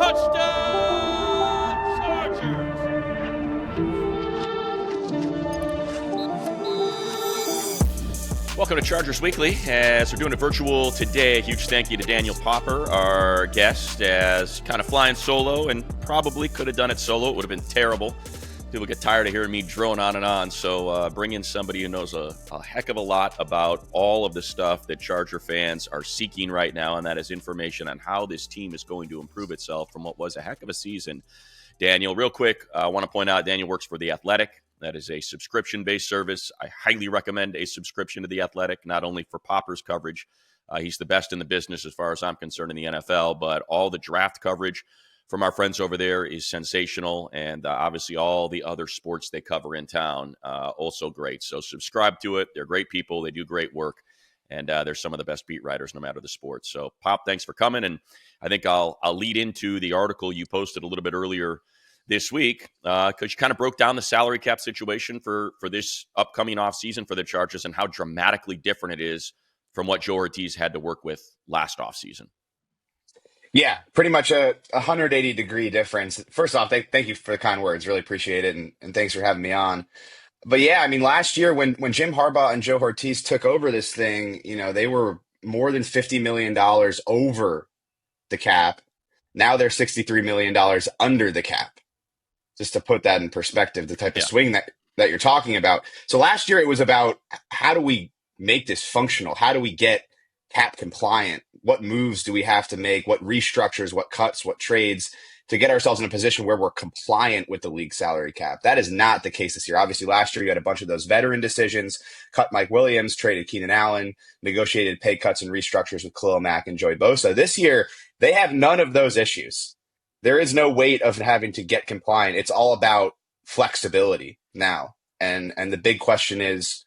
Touchdown, Chargers! Welcome to Chargers Weekly. As we're doing it virtual today, a huge thank you to Daniel Popper, our guest, as kind of flying solo, and probably could have done it solo. It would have been terrible. People get tired of hearing me drone on and on. So bring in somebody who knows a heck of a lot about all of the stuff that Charger fans are seeking right now, and that is information on how this team is going to improve itself from what was a heck of a season. Daniel, real quick, I want to point out Daniel works for The Athletic. That is a subscription-based service. I highly recommend a subscription to The Athletic, not only for Popper's coverage. He's the best in the business as far as I'm concerned in the NFL, but all the draft coverage from our friends over there is sensational, and obviously all the other sports they cover in town, also great. So subscribe to it. They're great people. They do great work, and they're some of the best beat writers no matter the sport. So, Pop, thanks for coming, and I think I'll lead into the article you posted a little bit earlier this week, because you kind of broke down the salary cap situation for this upcoming offseason for the Chargers and how dramatically different it is from what Joe Hortiz had to work with last offseason. Yeah, pretty much a 180-degree difference. First off, thank you for the kind words. Really appreciate it, and thanks for having me on. But yeah, I mean, last year when Jim Harbaugh and Joe Hortiz took over this thing, they were more than $50 million over the cap. Now they're $63 million under the cap. Just to put that in perspective, the type of swing that you're talking about. So last year it was about how do we make this functional? How do we get cap compliant? What moves do we have to make? What restructures, what cuts, what trades to get ourselves in a position where we're compliant with the league salary cap? That is not the case this year. Obviously, last year you had a bunch of those veteran decisions, cut Mike Williams, traded Keenan Allen, negotiated pay cuts and restructures with Khalil Mack and Joey Bosa. This year, they have none of those issues. There is no weight of having to get compliant. It's all about flexibility now. And the big question is,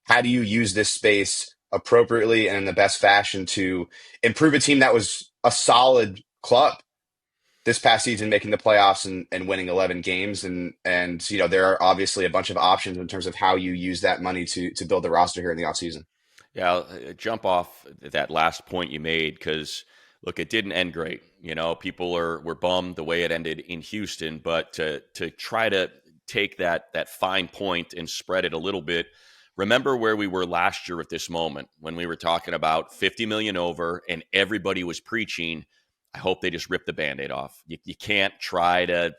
how do you use this space appropriately and in the best fashion to improve a team that was a solid club this past season, making the playoffs and winning 11 games. And there are obviously a bunch of options in terms of how you use that money to build the roster here in the offseason. Yeah, I'll jump off that last point you made because, look, it didn't end great. People were bummed the way it ended in Houston, but to try to take that fine point and spread it a little bit, remember where we were last year at this moment when we were talking about $50 million over and everybody was preaching, I hope they just rip the Band-Aid off. You can't try to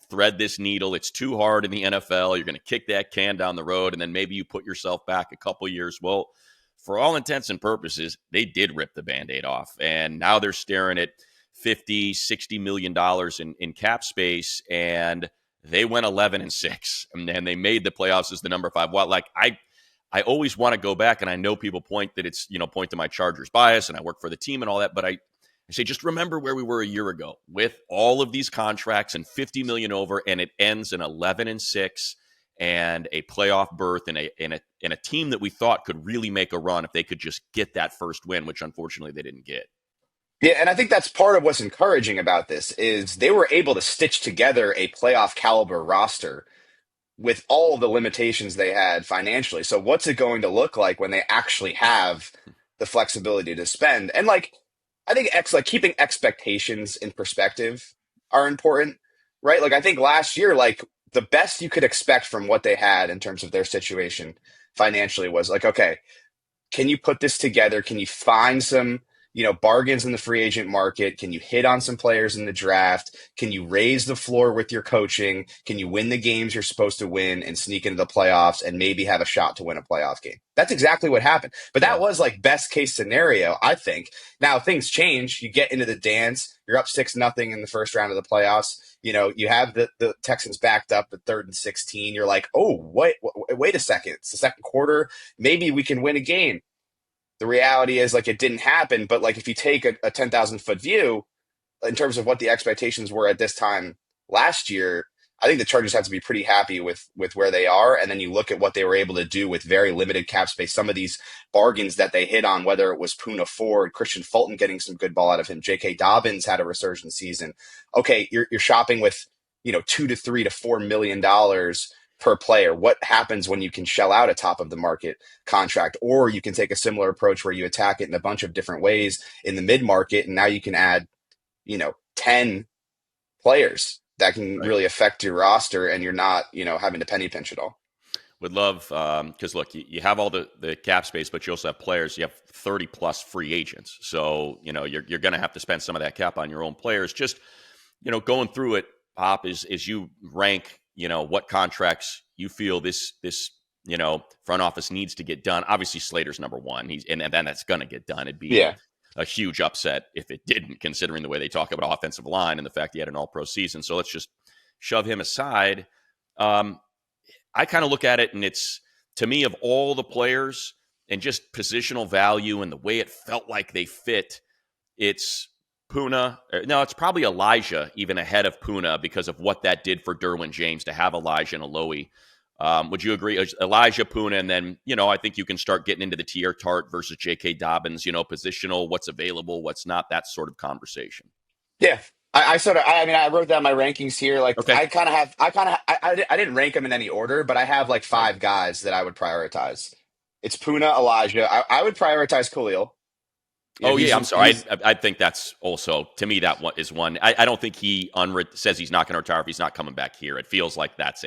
thread this needle. It's too hard in the NFL. You're going to kick that can down the road, and then maybe you put yourself back a couple years. Well, for all intents and purposes, they did rip the Band-Aid off, and now they're staring at $50-60 million in cap space, and they went 11-6, and they made the playoffs as the number 5. Well, I always want to go back, and I know people point to my Chargers bias, and I work for the team and all that, but I say just remember where we were a year ago with all of these contracts and $50 million over, and it ends in 11-6 and a playoff berth and a team that we thought could really make a run if they could just get that first win, which unfortunately they didn't get. Yeah, and I think that's part of what's encouraging about this is they were able to stitch together a playoff caliber roster with all the limitations they had financially. So what's it going to look like when they actually have the flexibility to spend? And I think keeping expectations in perspective are important, right? I think last year, the best you could expect from what they had in terms of their situation financially was okay, can you put this together? Can you find some bargains in the free agent market? Can you hit on some players in the draft? Can you raise the floor with your coaching? Can you win the games you're supposed to win and sneak into the playoffs and maybe have a shot to win a playoff game? That's exactly what happened. But that was best case scenario, I think. Now things change. You get into the dance. You're up 6-0 in the first round of the playoffs. You have the Texans backed up at 3rd and 16. You're like, oh, wait a second. It's the second quarter. Maybe we can win a game. The reality is it didn't happen, but if you take a 10,000-foot view in terms of what the expectations were at this time last year, I think the Chargers have to be pretty happy with where they are. And then you look at what they were able to do with very limited cap space, some of these bargains that they hit on, whether it was Poona Ford, Christian Fulton getting some good ball out of him, J.K. Dobbins had a resurgent season. Okay, you're shopping with $2 to $3 to $4 million per player. What happens when you can shell out a top of the market contract? Or you can take a similar approach where you attack it in a bunch of different ways in the mid market, and now you can add 10 players that can Right. really affect your roster, and you're not, having to penny pinch it all. Would love because look, you have all the cap space, but you also have players. You have 30 plus free agents, so you're going to have to spend some of that cap on your own players. Just going through it, Pop, is you rank what contracts you feel this front office needs to get done. Obviously, Slater's number one. And then that's going to get done. It'd be Yeah. a huge upset if it didn't, considering the way they talk about offensive line and the fact he had an All Pro season. So let's just shove him aside. I kind of look at it, and it's, to me, of all the players and just positional value and the way it felt like they fit, it's Puna. No, it's probably Elijah even ahead of Puna because of what that did for Derwin James to have Elijah and Alohi. Would you agree? Elijah, Puna, and then, I think you can start getting into the Tier Tart versus J.K. Dobbins, positional, what's available, what's not, that sort of conversation. Yeah. I sort of, I mean, I wrote down my rankings here. Like, Okay. I didn't rank them in any order, but I have like Right. five guys that I would prioritize. It's Puna, Elijah. I would prioritize Khalil. Oh, yeah, I'm sorry. He's I think that's also, to me, that one is one. I don't think he says he's not going to retire if he's not coming back here. It feels like that's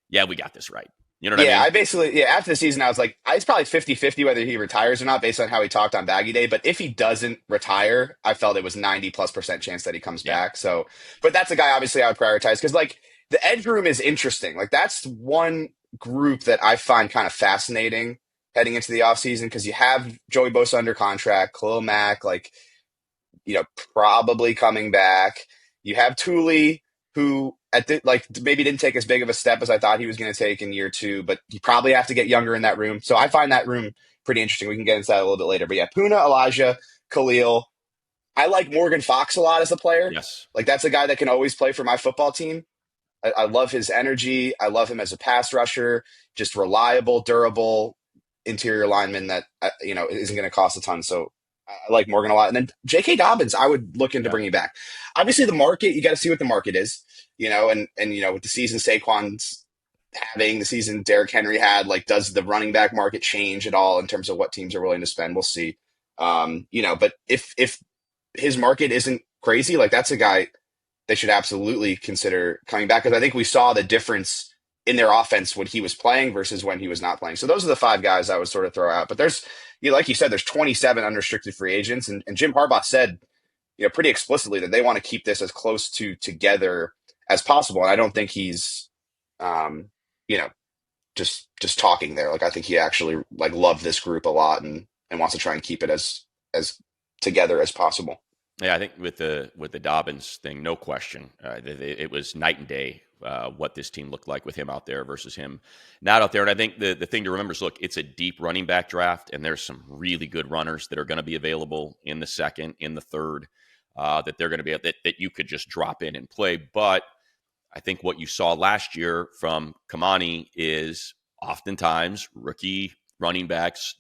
yeah, we got this right. You know what I Yeah, mean? I basically, yeah, after the season, I was like, it's probably 50-50 whether he retires or not based on how he talked on Baggy Day. But if he doesn't retire, I felt it was 90+% chance that he comes Yeah. back. So, but that's a guy obviously I would prioritize because, like, the edge room is interesting. Like, that's one group that I find kind of fascinating heading into the offseason because you have Joey Bosa under contract, Khalil Mack, like, probably coming back. You have Thule, who maybe didn't take as big of a step as I thought he was going to take in year two, but you probably have to get younger in that room. So I find that room pretty interesting. We can get into that a little bit later. But yeah, Puna, Elijah, Khalil. I like Morgan Fox a lot as a player. Yes. Like that's a guy that can always play for my football team. I love his energy. I love him as a pass rusher, just reliable, durable interior lineman that isn't going to cost a ton. So I like Morgan a lot. And then J.K. Dobbins, I would look into Yeah. bringing back. Obviously, the market, you got to see what the market is, and with the season Saquon's having, the season Derrick Henry had, like, does the running back market change at all in terms of what teams are willing to spend? We'll see. But if his market isn't crazy, like that's a guy they should absolutely consider coming back because I think we saw the difference in their offense when he was playing versus when he was not playing. So those are the five guys I would sort of throw out. But there's, like you said, there's 27 unrestricted free agents, and Jim Harbaugh said, pretty explicitly that they want to keep this as close to together as possible. And I don't think he's, um, you know, just talking there. Like I think he actually like loved this group a lot and wants to try and keep it as together as possible. Yeah, I think with the Dobbins thing, no question, it was night and day what this team looked like with him out there versus him not out there. And I think the thing to remember is, look, it's a deep running back draft, and there's some really good runners that are going to be available in the second, in the third, that they're going to be that you could just drop in and play. But I think what you saw last year from Kamani is oftentimes rookie running backs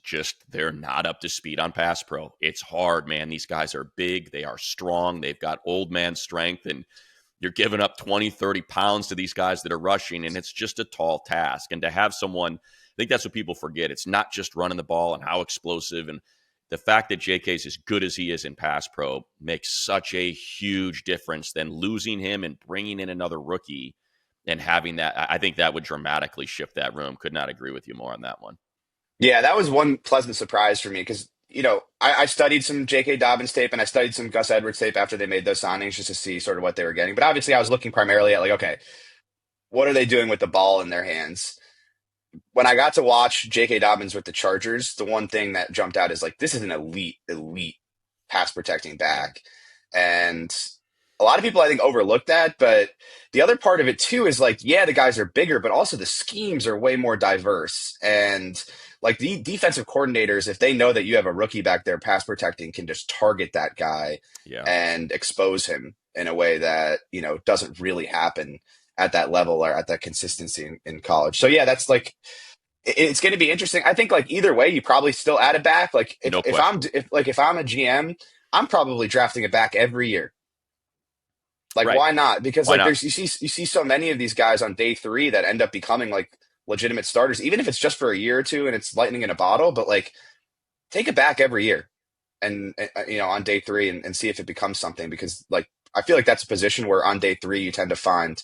they're not up to speed on pass pro. It's hard, man. These guys are big, they are strong, they've got old man strength, and you're giving up 20, 30 pounds to these guys that are rushing, and it's just a tall task. And to have someone, I think that's what people forget. It's not just running the ball and how explosive, and the fact that JK's as good as he is in pass pro makes such a huge difference than losing him and bringing in another rookie and having that. I think that would dramatically shift that room. Could not agree with you more on that one. Yeah, that was one pleasant surprise for me because, I studied some J.K. Dobbins tape and I studied some Gus Edwards tape after they made those signings just to see sort of what they were getting. But obviously, I was looking primarily at, like, okay, what are they doing with the ball in their hands? When I got to watch J.K. Dobbins with the Chargers, the one thing that jumped out is, like, this is an elite pass protecting Yeah. back. And a lot of people, I think, overlook that. But the other part of it, too, is like, yeah, the guys are bigger, but also the schemes are way more diverse. And like the defensive coordinators, if they know that you have a rookie back there pass protecting, can just target that guy Yeah. and expose him in a way that, doesn't really happen at that level or at that consistency in college. So, yeah, that's like, it's going to be interesting. I think like either way, you probably still add it back. Like No if question. if I'm a GM, I'm probably drafting it back every year. Like, Right. why not? Because Why like not? you see so many of these guys on day three that end up becoming like legitimate starters, even if it's just for a year or two and it's lightning in a bottle. But like, take it back every year, and on day three and see if it becomes something. Because like I feel like that's a position where on day three you tend to find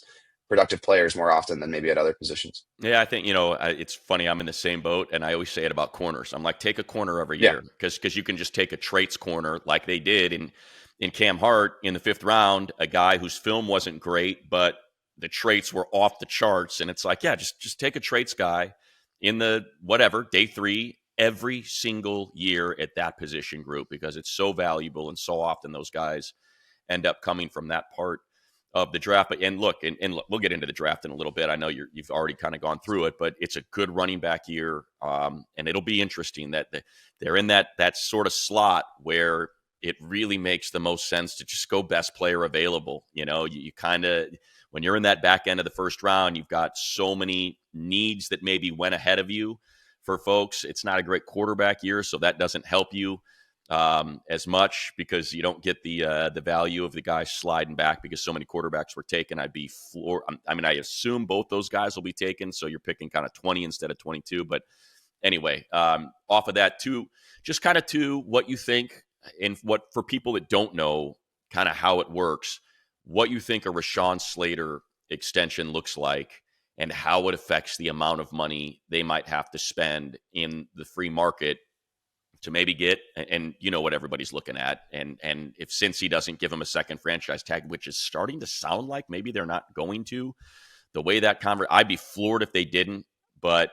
productive players more often than maybe at other positions. Yeah, I think, it's funny. I'm in the same boat, and I always say it about corners. I'm like, take a corner every Yeah. year because you can just take a traits corner like they did in Cam Hart in the fifth round, a guy whose film wasn't great, but the traits were off the charts. And it's like, yeah, just take a traits guy in the whatever, day three, every single year at that position group because it's so valuable. And so often those guys end up coming from that part of the draft. But look, we'll get into the draft in a little bit. I know you've already kind of gone through it, but it's a good running back year, and it'll be interesting that they're in that sort of slot where it really makes the most sense to just go best player available. You kind of when you're in that back end of the first round, you've got so many needs that maybe went ahead of you for folks. It's not a great quarterback year, so that doesn't help you as much because you don't get the value of the guys sliding back because so many quarterbacks were taken. I'd be floored. I mean, I assume both those guys will be taken, so you're picking kind of 20 instead of 22. But anyway, off of that, just kind of to what you think and what for people that don't know kind of how it works, what you think a Rashawn Slater extension looks like and how it affects the amount of money they might have to spend in the free market to maybe get, and you know what everybody's looking at, and if since he doesn't give him a second franchise tag, which is starting to sound like maybe they're not going to, the way that I'd be floored if they didn't, but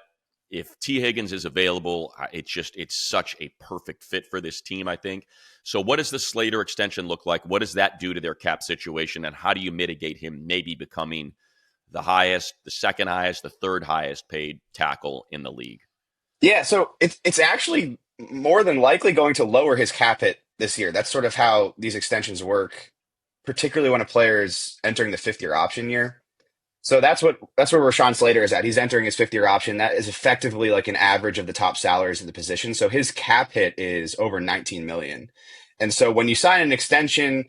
if T. Higgins is available, it's such a perfect fit for this team, I think. So what does the Slater extension look like? What does that do to their cap situation, and how do you mitigate him maybe becoming the highest, the second highest, the third highest paid tackle in the league? Yeah, so it's actually more than likely going to lower his cap hit this year. That's sort of how these extensions work, particularly when a player is entering the fifth year option year. So that's where Rashawn Slater is at. He's entering his fifth year option. That is effectively like an average of the top salaries of the position. So his cap hit is over 19 million. And so when you sign an extension,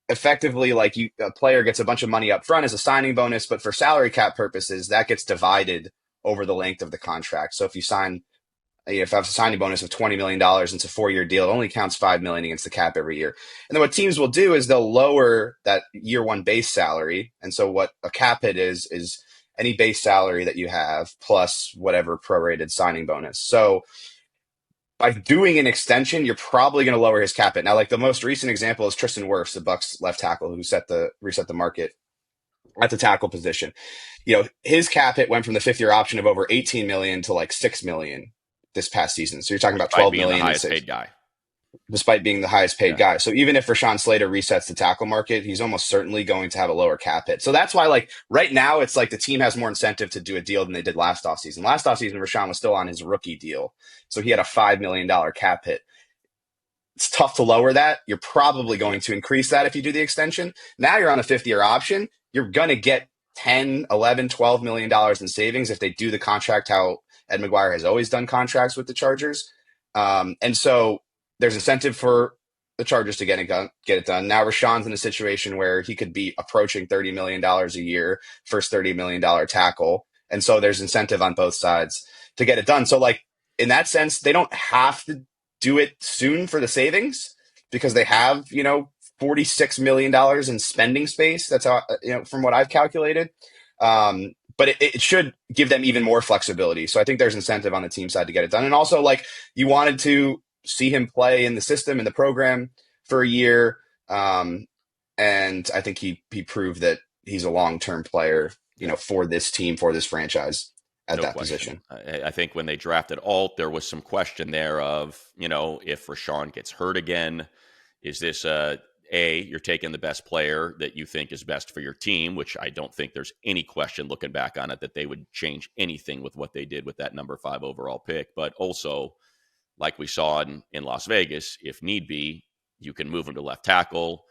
effectively a player gets a bunch of money up front as a signing bonus, but for salary cap purposes, that gets divided over the length of the contract. So if I have a signing bonus of $20 million, it's a 4-year deal. It only counts $5 million against the cap every year. And then what teams will do is they'll lower that year one base salary. And so what a cap hit is any base salary that you have plus whatever prorated signing bonus. So by doing an extension, you're probably going to lower his cap hit. Now, like the most recent example is Tristan Wirfs, the Bucks left tackle who reset the market at the tackle position. His cap hit went from the fifth year option of over 18 million to like 6 million this past season. So you're talking about 12 being the million highest paid guy. despite being the highest paid Yeah. guy. So even if Rashawn Slater resets the tackle market, he's almost certainly going to have a lower cap hit. So that's why, like, right now, it's like the team has more incentive to do a deal than they did last offseason. Last offseason, Rashawn was still on his rookie deal. So he had a $5 million cap hit. It's tough to lower that. You're probably going to increase that if you do the extension. Now you're on a fifth year option. You're going to get 10, 11, $12 million in savings if they do the contract how Ed McGuire has always done contracts with the Chargers. And so there's incentive for the Chargers to get it done. Now Rashawn's in a situation where he could be approaching $30 million a year, first $30 million tackle. And so there's incentive on both sides to get it done. So like in that sense, they don't have to do it soon for the savings because they have, $46 million in spending space. That's how, from what I've calculated. But it should give them even more flexibility. So I think there's incentive on the team side to get it done. And also, like, you wanted to see him play in the system, in the program for a year. And I think he proved that he's a long-term player, for this team, for this franchise at that position. I think when they drafted Alt, there was some question there of, if Rashawn gets hurt again, is this you're taking the best player that you think is best for your team, which I don't think there's any question looking back on it that they would change anything with what they did with that number 5 overall pick. But also, like we saw in Las Vegas, if need be, you can move him to left tackle,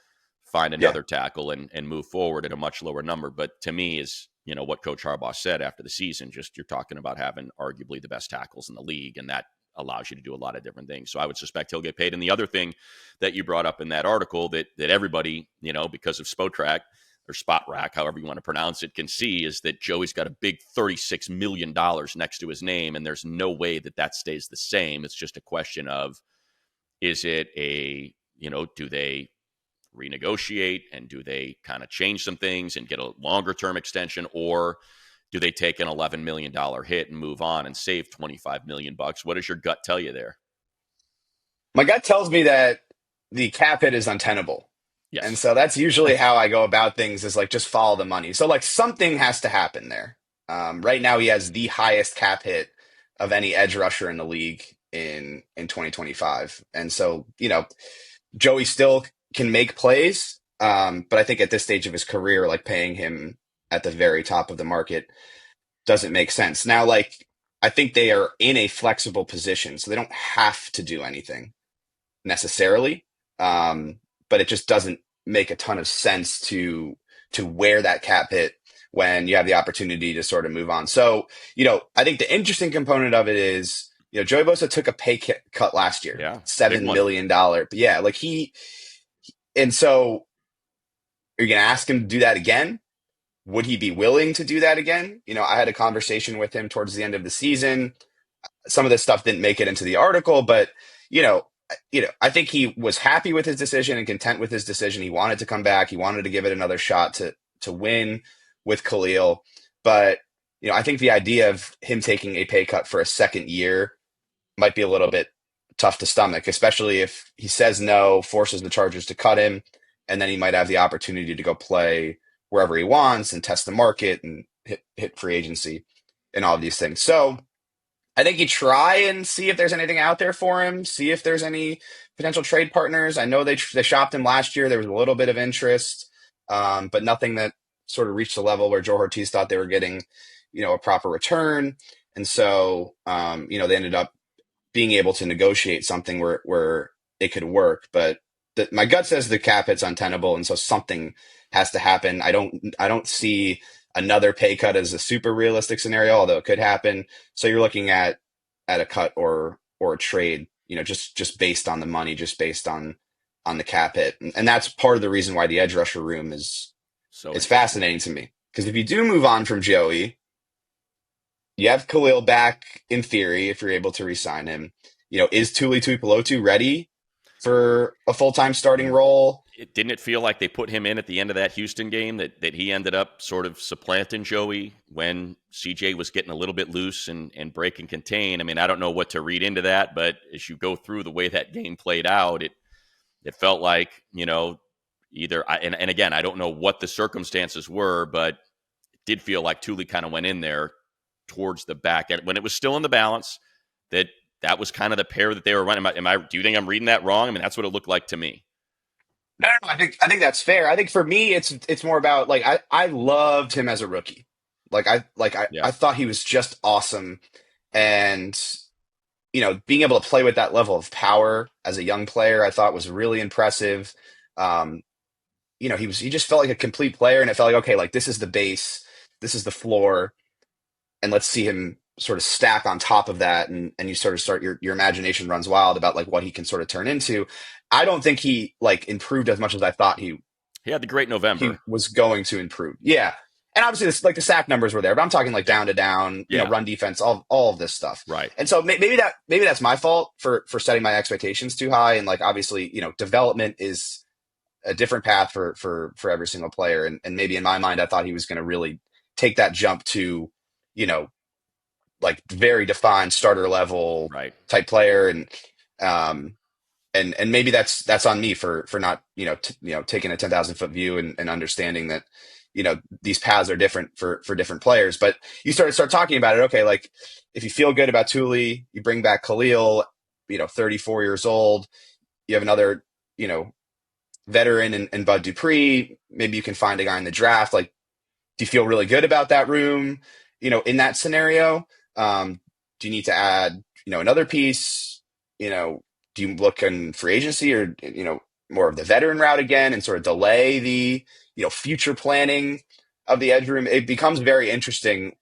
find another tackle and move forward at a much lower number. But to me is, what Coach Harbaugh said after the season, just you're talking about having arguably the best tackles in the league, and that allows you to do a lot of different things. So I would suspect he'll get paid. And the other thing that you brought up in that article that everybody, because of Spotrac or Spot Rack, however you want to pronounce it, can see is that Joey's got a big $36 million next to his name, and there's no way that stays the same. It's just a question of, is it do they renegotiate, and do they kind of change some things and get a longer term extension, or do they take an $11 million hit and move on and save $25 million? What does your gut tell you there? My gut tells me that the cap hit is untenable. And Yes. so that's usually how I go about things, is like just follow the money. So like something has to happen there. Right now he has the highest cap hit of any edge rusher in the league in 2025. And so, Joey still can make plays. But I think at this stage of his career, like paying him at the very top of the market doesn't make sense. Now, like, I think they are in a flexible position, so they don't have to do anything necessarily. But it just doesn't make a ton of sense to wear that cap hit when you have the opportunity to sort of move on. So, I think the interesting component of it is, Joey Bosa took a pay cut last year, Yeah. $7 million. But yeah, like and so are you going to ask him to do that again? Would he be willing to do that again? I had a conversation with him towards the end of the season. Some of this stuff didn't make it into the article, but you know, I think he was happy with his decision and content with his decision. He wanted to come back. He wanted to give it another shot to win with Khalil. But I think the idea of him taking a pay cut for a second year might be a little bit tough to stomach, especially if he says no, forces the Chargers to cut him, and then he might have the opportunity to go play wherever he wants and test the market and hit free agency and all of these things. So I think you try and see if there's anything out there for him, see if there's any potential trade partners. I know they shopped him last year. There was a little bit of interest, but nothing that sort of reached the level where Joe Hortiz thought they were getting, a proper return. And so, they ended up being able to negotiate something where it could work. But my gut says the cap hit's untenable, and so something has to happen. I don't see another pay cut as a super realistic scenario, although it could happen. So you're looking at a cut or a trade, just based on the money, just based on the cap hit. And that's part of the reason why the edge rusher room is fascinating to me. Because if you do move on from Joey, you have Khalil back in theory if you're able to re-sign him. Is Tuli Tuipulotu ready for a full-time starting role? Didn't it feel like they put him in at the end of that Houston game, that he ended up sort of supplanting Joey when CJ was getting a little bit loose and break and contain? I mean, I don't know what to read into that, but as you go through the way that game played out, it felt like, either, and again, I don't know what the circumstances were, but it did feel like Tuli kind of went in there towards the back end when it was still in the balance, that was kind of the pair that they were running. Do you think I'm reading that wrong? I mean, that's what it looked like to me. No, I think that's fair. I think for me, it's more about like I loved him as a rookie. I thought he was just awesome, and being able to play with that level of power as a young player, I thought was really impressive. He just felt like a complete player, and it felt like, okay, like this is the base, this is the floor, and let's see him sort of stack on top of that, and you sort of start your imagination runs wild about like what he can sort of turn into. I don't think he like improved as much as I thought he had the great November. He was going to improve. Yeah. And obviously this, like the sack numbers were there, but I'm talking like down to down, run defense, all of this stuff. Right. And so maybe that's my fault for setting my expectations too high. And like, obviously, development is a different path for every single player. And maybe in my mind, I thought he was going to really take that jump to, like very defined starter level type player. And maybe that's on me for not, taking a 10,000 foot view and understanding that, these paths are different for different players. But you start talking about it. Okay. Like if you feel good about Tuli, you bring back Khalil, 34 years old, you have another, veteran in Bud Dupree. Maybe you can find a guy in the draft. Like, do you feel really good about that room, in that scenario? Do you need to add, another piece? Do you look in free agency or, more of the veteran route again and sort of delay the, future planning of the edge room? It becomes very interesting,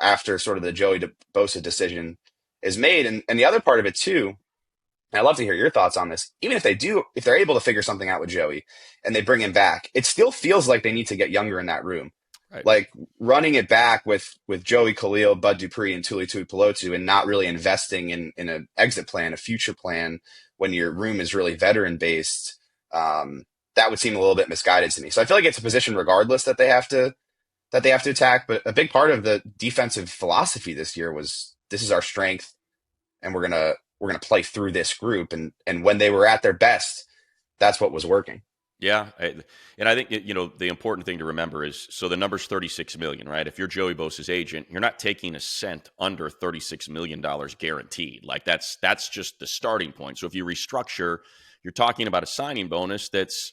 after sort of the Joey Bosa decision is made. And the other part of it too, and I'd love to hear your thoughts on this. Even if they're able to figure something out with Joey and they bring him back, it still feels like they need to get younger in that room. Right. Like running it back with Joey, Khalil, Bud Dupree, and Tuli Tuipulotu, and not really investing in an exit plan, a future plan, when your room is really veteran based. That that would seem a little bit misguided to me. So I feel like it's a position regardless that they have to attack. But a big part of the defensive philosophy this year was this is our strength, and we're gonna play through this group. And when they were at their best, that's what was working. Yeah, and I think the important thing to remember is so the number's 36 million, right? If you're Joey Bosa's agent, you're not taking a cent under 36 million dollars guaranteed. Like that's just the starting point. So if you restructure, you're talking about a signing bonus that's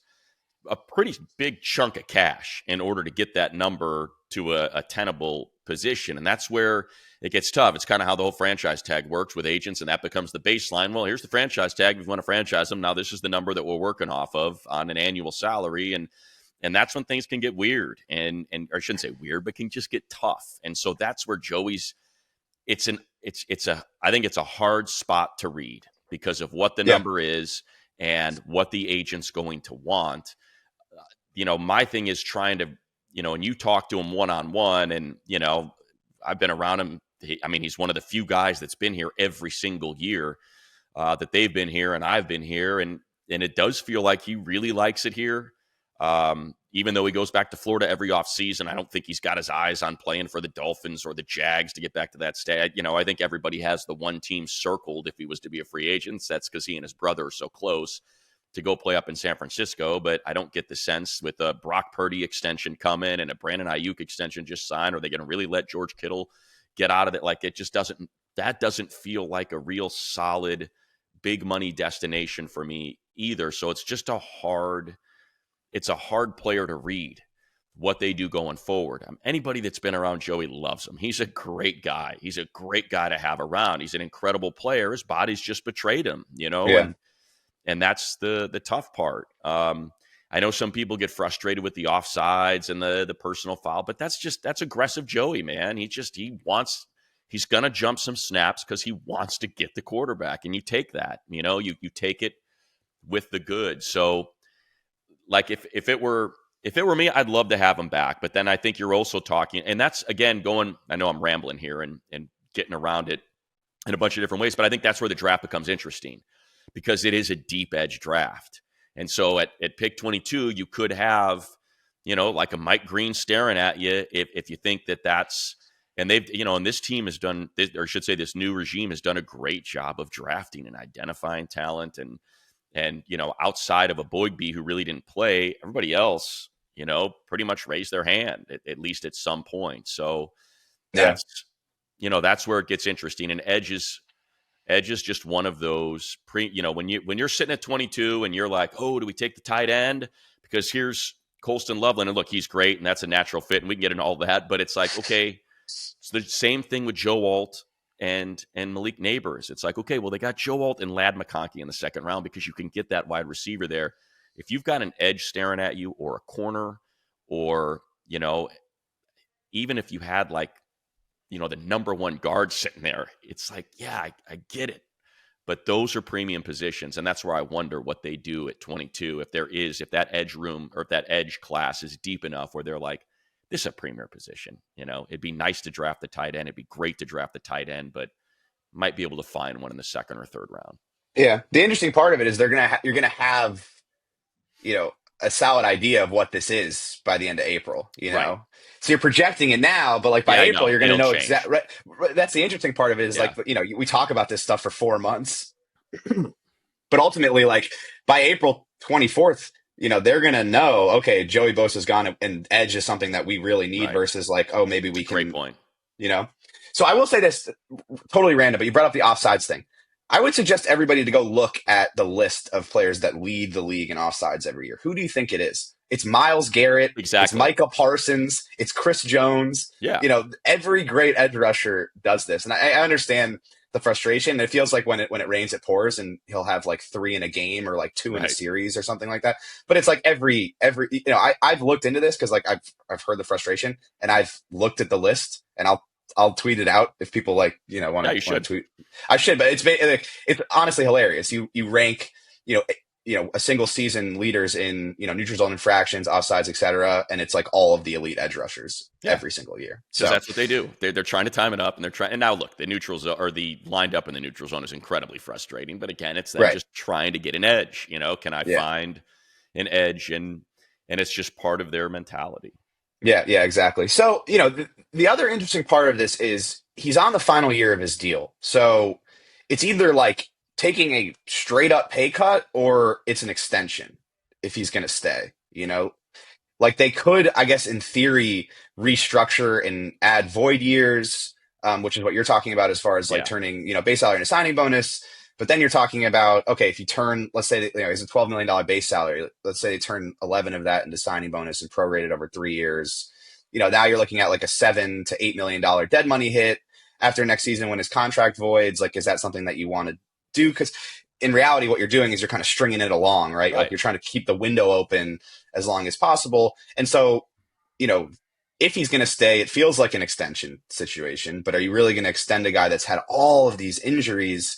a pretty big chunk of cash in order to get that number to a tenable position. And that's where it gets tough. It's kind of how the whole franchise tag works with agents, and that becomes the baseline. Well, here's the franchise tag. We want to franchise them. Now this is the number that we're working off of on an annual salary. And that's when things can get weird and or I shouldn't say weird, but can just get tough. And so that's where Joey's I think it's a hard spot to read because of what the Yeah. number is and what the agent's going to want. My thing is trying to, and you talk to him one-on-one and, I've been around him. He's one of the few guys that's been here every single year that they've been here and I've been here. And it does feel like he really likes it here. Even though he goes back to Florida every offseason, I don't think he's got his eyes on playing for the Dolphins or the Jags to get back to that state. I think everybody has the one team circled if he was to be a free agent. That's because he and his brother are so close to go play up in San Francisco. But I don't get the sense with a Brock Purdy extension coming and a Brandon Ayuk extension just signed, are they going to really let George Kittle get out of it? Like, it just doesn't feel like a real solid big money destination for me either. So it's just a hard player to read what they do going forward. Anybody that's been around Joey loves him. He's a great guy. He's a great guy to have around. He's an incredible player. His body's just betrayed him, Yeah. and that's the tough part. I know some people get frustrated with the offsides and the personal foul, but that's aggressive Joey, man. He's going to jump some snaps because he wants to get the quarterback, and you take that, you take it with the good. So like if it were me, I'd love to have him back. But then I think you're also talking, and that's again I know I'm rambling here and getting around it in a bunch of different ways, but I think that's where the draft becomes interesting because it is a deep edge draft. And so at pick 22, you could have, like a Mike Green staring at you if you think that's, and they've, and this team has done, or I should say this new regime has done a great job of drafting and identifying talent and outside of a Boygby who really didn't play, everybody else, pretty much raised their hand at least at some point. So that's where it gets interesting. And Edge is just one of those when you're sitting at 22 and you're like, oh, do we take the tight end? Because here's Colston Loveland, and look, he's great, and that's a natural fit, and we can get into all that. But it's like, okay, it's the same thing with Joe Alt and Malik Neighbors. It's like, okay, well, they got Joe Alt and Lad McConkey in the second round because you can get that wide receiver there. If you've got an edge staring at you or a corner or, even if you had like, the number one guard sitting there, it's like, yeah, I get it. But those are premium positions. And that's where I wonder what they do at 22. If that edge room or if that edge class is deep enough where they're like, this is a premier position. It'd be nice to draft the tight end. It'd be great to draft the tight end, but might be able to find one in the second or third round. Yeah. The interesting part of it is you're gonna have, a solid idea of what this is by the end of April, Right. So you're projecting it now, but like by Yeah, I April, know. you're going to It'll know change. exactly. Right, that's the interesting part of it is Yeah. like, we talk about this stuff for 4 months, but ultimately, like by April 24th, they're going to know, okay, Joey Bosa's gone and edge is something that we really need Right. versus like, oh, maybe we Great can, point. So I will say this totally random, but you brought up the offsides thing. I would suggest everybody to go look at the list of players that lead the league in offsides every year. Who do you think it is? It's Myles Garrett. Exactly. It's Micah Parsons. It's Chris Jones. Yeah. Every great edge rusher does this. And I understand the frustration. It feels like when it rains, it pours, and he'll have like 3 in a game or like 2 in a Right. series or something like that. But it's like every I've looked into this because like I've heard the frustration, and I've looked at the list, and I'll tweet it out if people want Yeah, you to should. tweet. I should, but it's honestly hilarious. You rank a single season leaders in neutral zone infractions, offsides, etc., and it's like all of the elite edge rushers every single year. So that's what they do. They're trying to time it up, and they're trying. And now look, the neutral zone or the lined up in the neutral zone is incredibly frustrating. But again, it's them just trying to get an edge. Can I find an edge, and it's just part of their mentality. Yeah, exactly. So, the other interesting part of this is he's on the final year of his deal. So it's either like taking a straight up pay cut or it's an extension if he's going to stay, Like they could, I guess, in theory, restructure and add void years, which is what you're talking about as far as like Yeah, turning, base salary into signing bonus. But then you're talking about, okay, if you turn, let's say, that, he's a $12 million base salary. Let's say they turn 11 of that into signing bonus and prorate it over 3 years. Now you're looking at like a $7 to $8 million dead money hit after next season when his contract voids. Like, is that something that you want to do? Because in reality, what you're doing is you're kind of stringing it along, right? Like right. you're trying to keep the window open as long as possible. And so, you know, if he's going to stay, it feels like an extension situation, but are you really going to extend a guy that's had all of these injuries,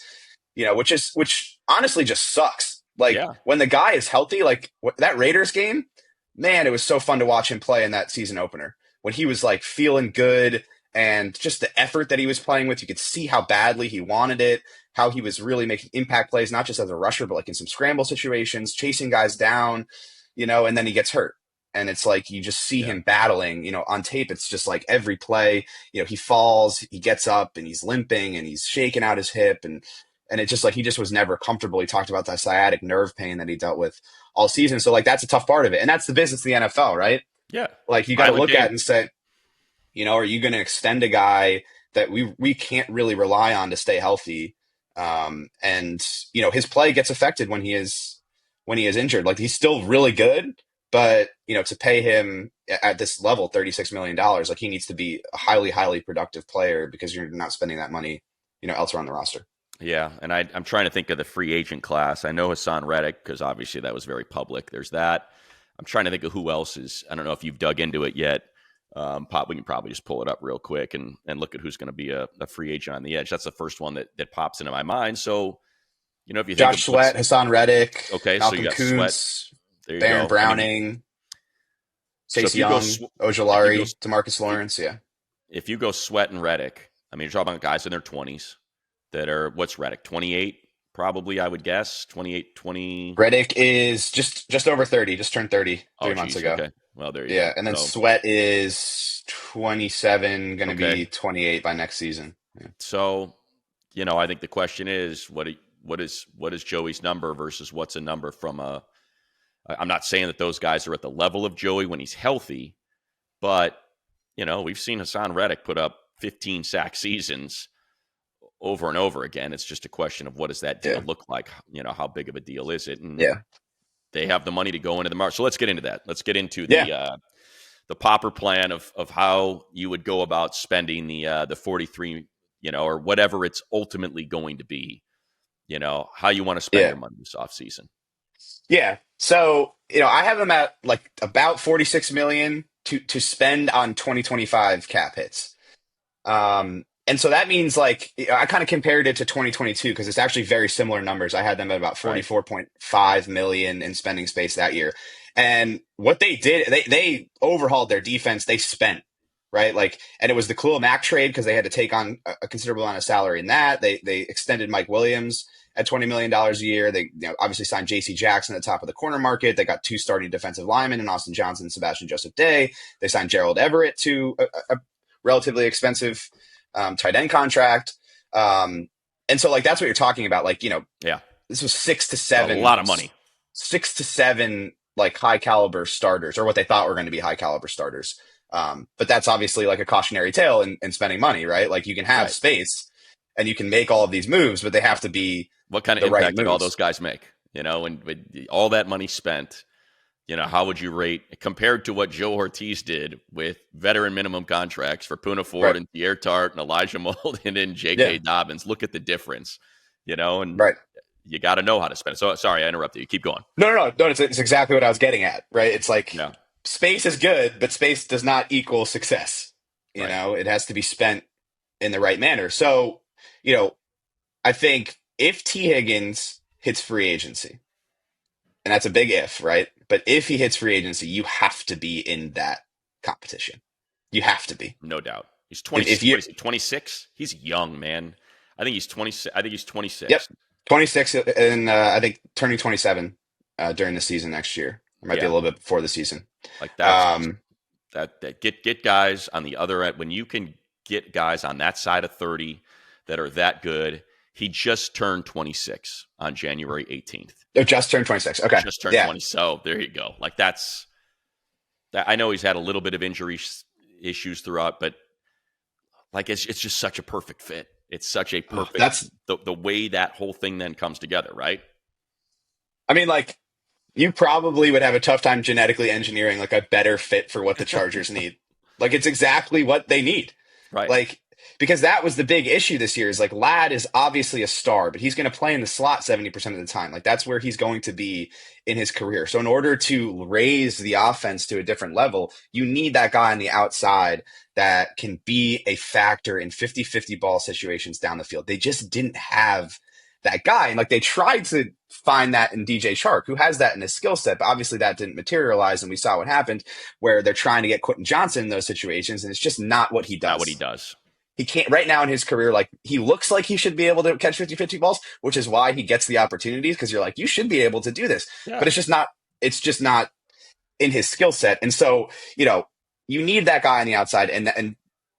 which honestly just sucks. Like Yeah, when the guy is healthy, like that Raiders game, man, it was so fun to watch him play in that season opener when he was like feeling good and just the effort that he was playing with. You could see how badly he wanted it, how he was really making impact plays, not just as a rusher, but like in some scramble situations, chasing guys down, and then he gets hurt. And it's like you just see yeah, him battling, on tape. It's just like every play, he falls, he gets up and he's limping and he's shaking out his hip. And it's just like he just was never comfortable. He talked about that sciatic nerve pain that he dealt with all season. So like that's a tough part of it. And that's the business of the NFL, right? yeah. Like you got to Violent look at game. it and say, are you going to extend a guy that we can't really rely on to stay healthy? And his play gets affected when he is injured. Like he's still really good, but to pay him at this level, $36 million, like he needs to be a highly, highly productive player because you're not spending that money, elsewhere on the roster. Yeah, and I'm trying to think of the free agent class. I know Hassan Reddick because obviously that was very public. There's that. I'm trying to think of who else is. I don't know if you've dug into it yet. We can probably just pull it up real quick and look at who's going to be a free agent on the edge. That's the first one that pops into my mind. So, if you think of Josh Sweat, Hassan Reddick, okay, so you Malcolm got Sweat. Kuntz, There you Baron go. I mean, Browning, so Chase Young, if you go Ojolari, Demarcus if you, Lawrence. Yeah. if you go Sweat and Reddick, I mean, you're talking about guys in their 20s that are what's Reddick 28 probably I would guess 28 20. Reddick is just over 30, just turned 30 Oh 3 months geez, ago. okay. Well, there you go. Yeah. And then So Sweat is 27, going to okay, be 28 by next season. Yeah. so I think the question is what is Joey's number versus what's a number from a. I'm not saying that those guys are at the level of Joey when he's healthy, but we've seen Hassan Reddick put up 15 sack seasons over and over again. It's just a question of what does that deal Yeah. look like? How big of a deal is it? And Yeah. they have the money to go into the market. So let's get into that. Let's get into Yeah. the popper plan of how you would go about spending the 43, or whatever it's ultimately going to be. How you want to spend Yeah. your money this offseason. Yeah. So, I have them at like about 46 million to spend on 2025 cap hits. And so that means like I kind of compared it to 2022 because it's actually very similar numbers. I had them at about Right. 44.5 million in spending space that year. And what they did, they overhauled their defense. They spent, right? Like, and it was the Khalil Mack trade because they had to take on a considerable amount of salary in that. They extended Mike Williams at $20 million a year. They obviously signed J.C. Jackson at the top of the corner market. They got two starting defensive linemen in Austin Johnson and Sebastian Joseph Day. They signed Gerald Everett to a relatively expensive tight end contract. And so like that's what you're talking about. Like, Yeah. this was A lot of money. 6 to 7 like high caliber starters, or what they thought were going to be high caliber starters. But that's obviously like a cautionary tale in spending money, right? Like you can have Right. space and you can make all of these moves, but they have to be What kind of the right impact did all those moves. guys make? And with all that money spent, how would you rate compared to what Joe Hortiz did with veteran minimum contracts for Poona Ford Right. and Pierre Tart and Elijah Mold and then Yeah. J.K. Dobbins? Look at the difference, and Right. you got to know how to spend it. So sorry, I interrupted you. Keep going. No. It's exactly what I was getting at, right? It's like Yeah. space is good, but space does not equal success. Right. It has to be spent in the right manner. So, I think if T. Higgins hits free agency, and that's a big if, right? But if he hits free agency, you have to be in that competition. You have to be. No doubt. He's If 20. you, What is he? 26. He's young, man. I think he's 26. I think he's yep, 26. 26, and I think turning 27 during the season next year. It might be a Yeah, little bit before the season. like that's Um, that get guys on the other end when you can get guys on that side of 30 that are that good. He just turned 26 on January 18th. it just turned 26. Okay. Just turned Yeah. 20. So there you go. Like that's that. I know he's had a little bit of injury issues throughout, but like it's just such a perfect fit. It's such a Oh, perfect the way that whole thing then comes together, right? I mean, like, you probably would have a tough time genetically engineering like a better fit for what the Chargers need. Like, it's exactly what they need. Right. Like, because that was the big issue this year is like Ladd is obviously a star, but he's going to play in the slot 70% of the time. Like, that's where he's going to be in his career. So in order to raise the offense to a different level, you need that guy on the outside that can be a factor in 50-50 ball situations down the field. They just didn't have that guy. And like, they tried to find that in DJ Chark, who has that in his skill set, but obviously that didn't materialize. And we saw what happened where they're trying to get Quentin Johnson in those situations. And it's just not what he does. Not what he does. He can't right now in his career. Like, he looks like he should be able to catch 50-50 balls, which is why he gets the opportunities. Cause you're like, you should be able to do this, Yeah. but it's just not in his skill set. And so, you need that guy on the outside, and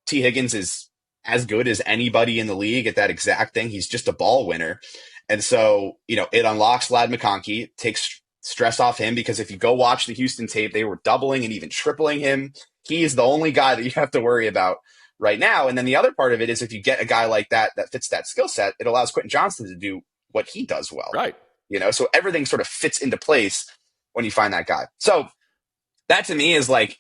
T Higgins is as good as anybody in the league at that exact thing. He's just a ball winner. And so, it unlocks Ladd McConkey, takes stress off him, because if you go watch the Houston tape, they were doubling and even tripling him. He is the only guy that you have to worry about right now. And then the other part of it is if you get a guy like that fits that skill set, it allows Quentin Johnson to do what he does well. Right. So everything sort of fits into place when you find that guy. So that to me is like,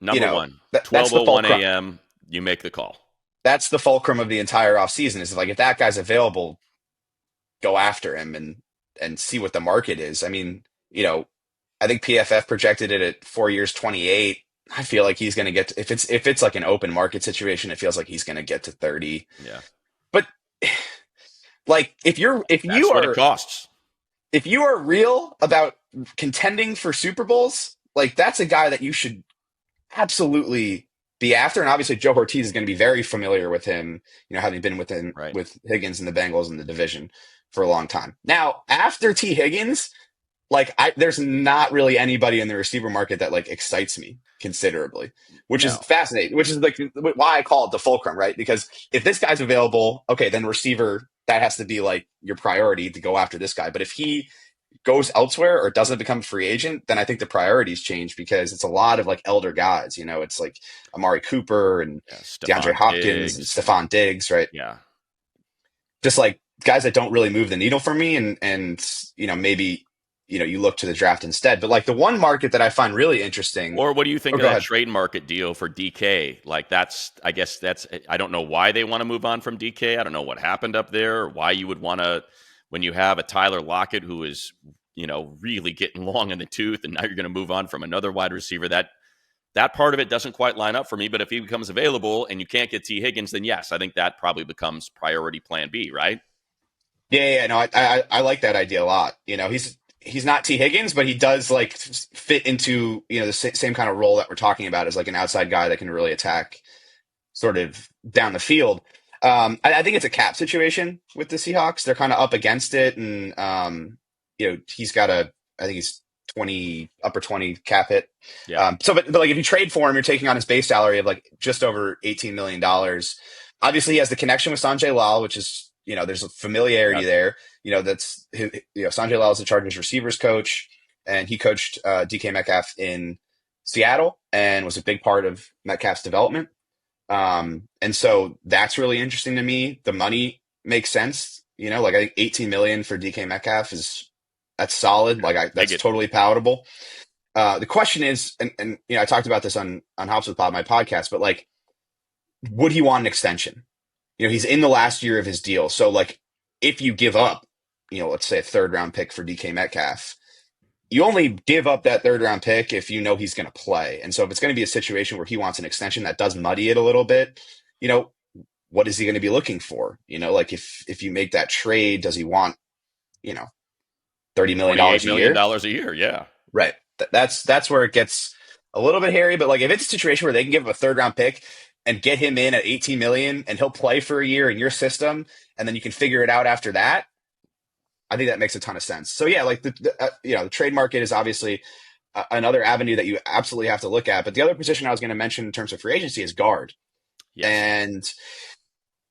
Number one, that's the 12:01 a.m. You make the call. That's the fulcrum of the entire offseason is like, if that guy's available, go after him and see what the market is. I mean, I think PFF projected it at 4 years, 28. I feel like he's going to get if it's like an open market situation, it feels like he's going to get to 30. Yeah. But like, if you what are it costs. If you are real about contending for Super Bowls, like, that's a guy that you should absolutely be after. And obviously Joe Hortiz is going to be very familiar with him, having been with Higgins and the Bengals in the division for a long time. Now, after T Higgins, like, there's not really anybody in the receiver market that like excites me considerably, which is fascinating, which is like why I call it the fulcrum, right? Because if this guy's available, okay, then receiver, that has to be like your priority to go after this guy. But if he goes elsewhere or doesn't become a free agent, then I think the priorities change, because it's a lot of like elder guys, it's like Amari Cooper and DeAndre Hopkins and Stephon Diggs, right? Yeah. Just like guys that don't really move the needle for me. And maybe, you look to the draft instead. But like, the one market that I find really interesting. Or what do you think of that trade market deal for DK? Like, I don't know why they want to move on from DK. I don't know what happened up there, or why you would want to, when you have a Tyler Lockett who is, really getting long in the tooth, and now you're going to move on from another wide receiver. That part of it doesn't quite line up for me. But if he becomes available and you can't get T Higgins, then yes, I think that probably becomes priority plan B, right? Yeah, no, I like that idea a lot. He's not T Higgins, but he does like fit into, the same kind of role that we're talking about, as like an outside guy that can really attack sort of down the field. I think it's a cap situation with the Seahawks. They're kind of up against it. And, he's got I think he's upper 20 cap hit. Yeah. But like, if you trade for him, you're taking on his base salary of like just over $18 million. Obviously he has the connection with Sanjay Lal, which is, there's a familiarity there. That's Sanjay Lal is the Chargers receivers coach, and he coached DK Metcalf in Seattle and was a big part of Metcalf's development. And so that's really interesting to me. The money makes sense. Like, I think 18 million for DK Metcalf that's solid. Like, that's totally palatable. The question is, and I talked about this on Hops with Bob, my podcast, but like, would he want an extension? He's in the last year of his deal. So like, if you give up, let's say a 3rd round pick for DK Metcalf, you only give up that 3rd round pick if he's going to play. And so if it's going to be a situation where he wants an extension, that does muddy it a little bit. What is he going to be looking for? Like, if you make that trade, does he want, $30 million a year? $28 a year. Yeah. Right. That's where it gets a little bit hairy. But like, if it's a situation where they can give him a 3rd round pick and get him in at 18 million and he'll play for a year in your system, and then you can figure it out after that, I think that makes a ton of sense. So yeah, like the trade market is obviously another avenue that you absolutely have to look at. But the other position I was going to mention in terms of free agency is guard. Yes. And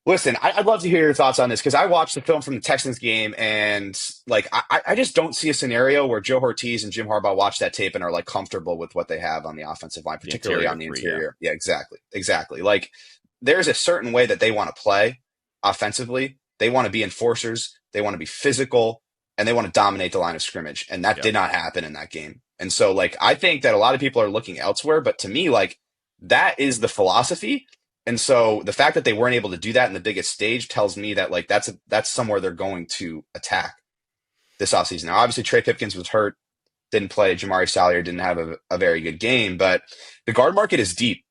listen, I'd love to hear your thoughts on this because I watched the film from the Texans game, and like I just don't see a scenario where Joe Hortiz and Jim Harbaugh watch that tape and are like comfortable with what they have on the offensive line, The particularly interior on the three, yeah. interior. Yeah, exactly. Like there's a certain way that they want to play offensively. They want to be enforcers. They want to be physical, and they want to dominate the line of scrimmage. And that Yep. did not happen in that game. And so, like, I think that a lot of people are looking elsewhere, but to me, like, that is the philosophy. And so the fact that they weren't able to do that in the biggest stage tells me that like that's somewhere they're going to attack this offseason. Now, obviously, Trey Pipkins was hurt, didn't play. Jamari Salyer didn't have a very good game, but the guard market is deep.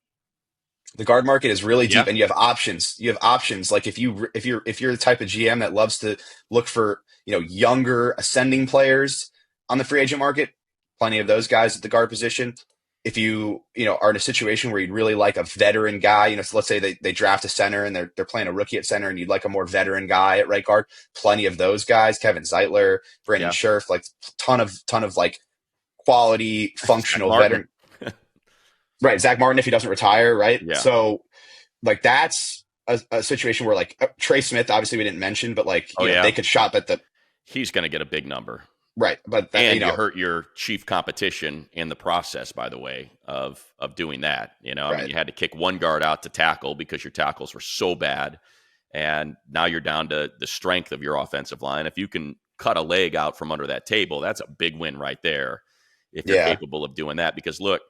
The guard market is really deep, Yeah. and you have options. You have options. Like if you're the type of GM that loves to look for younger ascending players on the free agent market, plenty of those guys at the guard position. If you are in a situation where you'd really like a veteran guy, so let's say they draft a center and they're playing a rookie at center, and you'd like a more veteran guy at right guard, plenty of those guys. Kevin Zeitler, Brandon Yeah. Scherf, like ton of like quality functional veteran. Right, Zach Martin if he doesn't retire, right? Yeah. So like that's a situation where like Trey Smith, obviously we didn't mention, but like they could shop at the. He's going to get a big number. Right, but that, and you hurt your chief competition in the process, by the way, of doing that. I mean, you had to kick one guard out to tackle because your tackles were so bad, and now you're down to the strength of your offensive line. If you can cut a leg out from under that table, that's a big win right there. If you're capable of doing that, because look,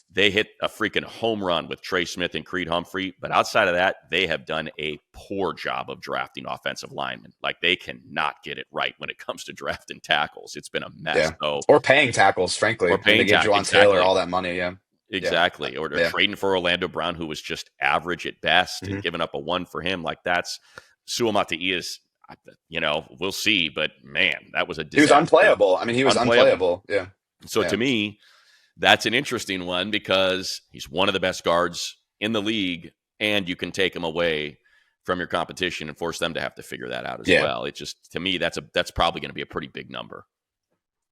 they hit a freaking home run with Trey Smith and Creed Humphrey, but outside of that, they have done a poor job of drafting offensive linemen. Like they cannot get it right when it comes to drafting tackles. It's been a mess. Yeah. So, or paying tackles, frankly. Or paying they give Juwan Taylor all that money, Exactly. Or they're trading for Orlando Brown, who was just average at best, and giving up a 1 for him. Like that's Suamata'i is, we'll see. But man, that was a disaster. He was unplayable. I mean, he was unplayable. Yeah. So to me, that's an interesting one because he's one of the best guards in the league, and you can take him away from your competition and force them to have to figure that out as well. It just, to me, that's probably going to be a pretty big number.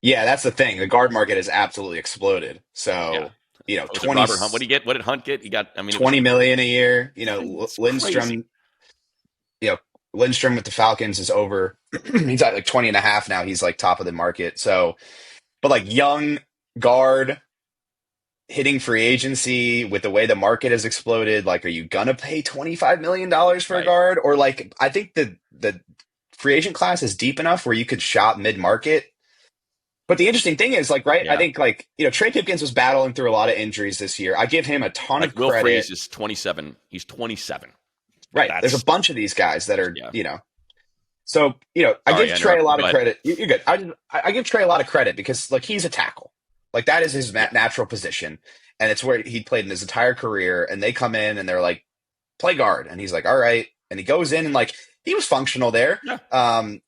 Yeah, that's the thing. The guard market has absolutely exploded. So, 20. Robert Hunt, what did he get? What did Hunt get? He got, $20 million a year. Lindstrom. Crazy. Lindstrom with the Falcons is over. He's at like 20 and a half now. He's like top of the market. So, but like young guard hitting free agency with the way the market has exploded, like, are you going to pay $25 million for a guard? Or like, I think the free agent class is deep enough where you could shop mid-market. But the interesting thing is, like, I think, like, Trey Pipkins was battling through a lot of injuries this year. I give him a ton of credit. Will Freeze is 27. He's 27. Right. There's a bunch of these guys that are, So, I give Trey a lot of credit. You're good. I give Trey a lot of credit because, like, he's a tackle. Like, that is his natural position. And it's where he played in his entire career. And they come in and they're like, play guard. And he's like, all right. And he goes in and, like, he was functional there. Yeah. And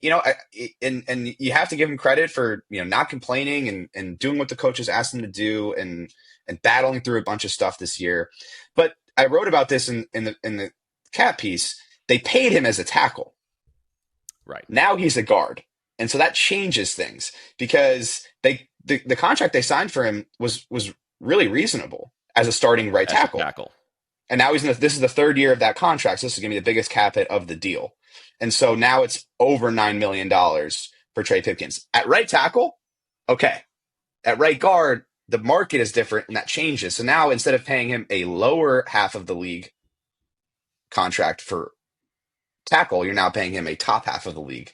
you have to give him credit for, not complaining and doing what the coaches asked him to do and battling through a bunch of stuff this year. But I wrote about this in the cap piece. They paid him as a tackle. Right. Now he's a guard. And so that changes things because the contract they signed for him was really reasonable as a starting right tackle. And now this is the third year of that contract. So this is going to be the biggest cap hit of the deal. And so now it's over $9 million for Trey Pipkins. At right tackle, okay. At right guard, the market is different and that changes. So now instead of paying him a lower half of the league contract for tackle, you're now paying him a top half of the league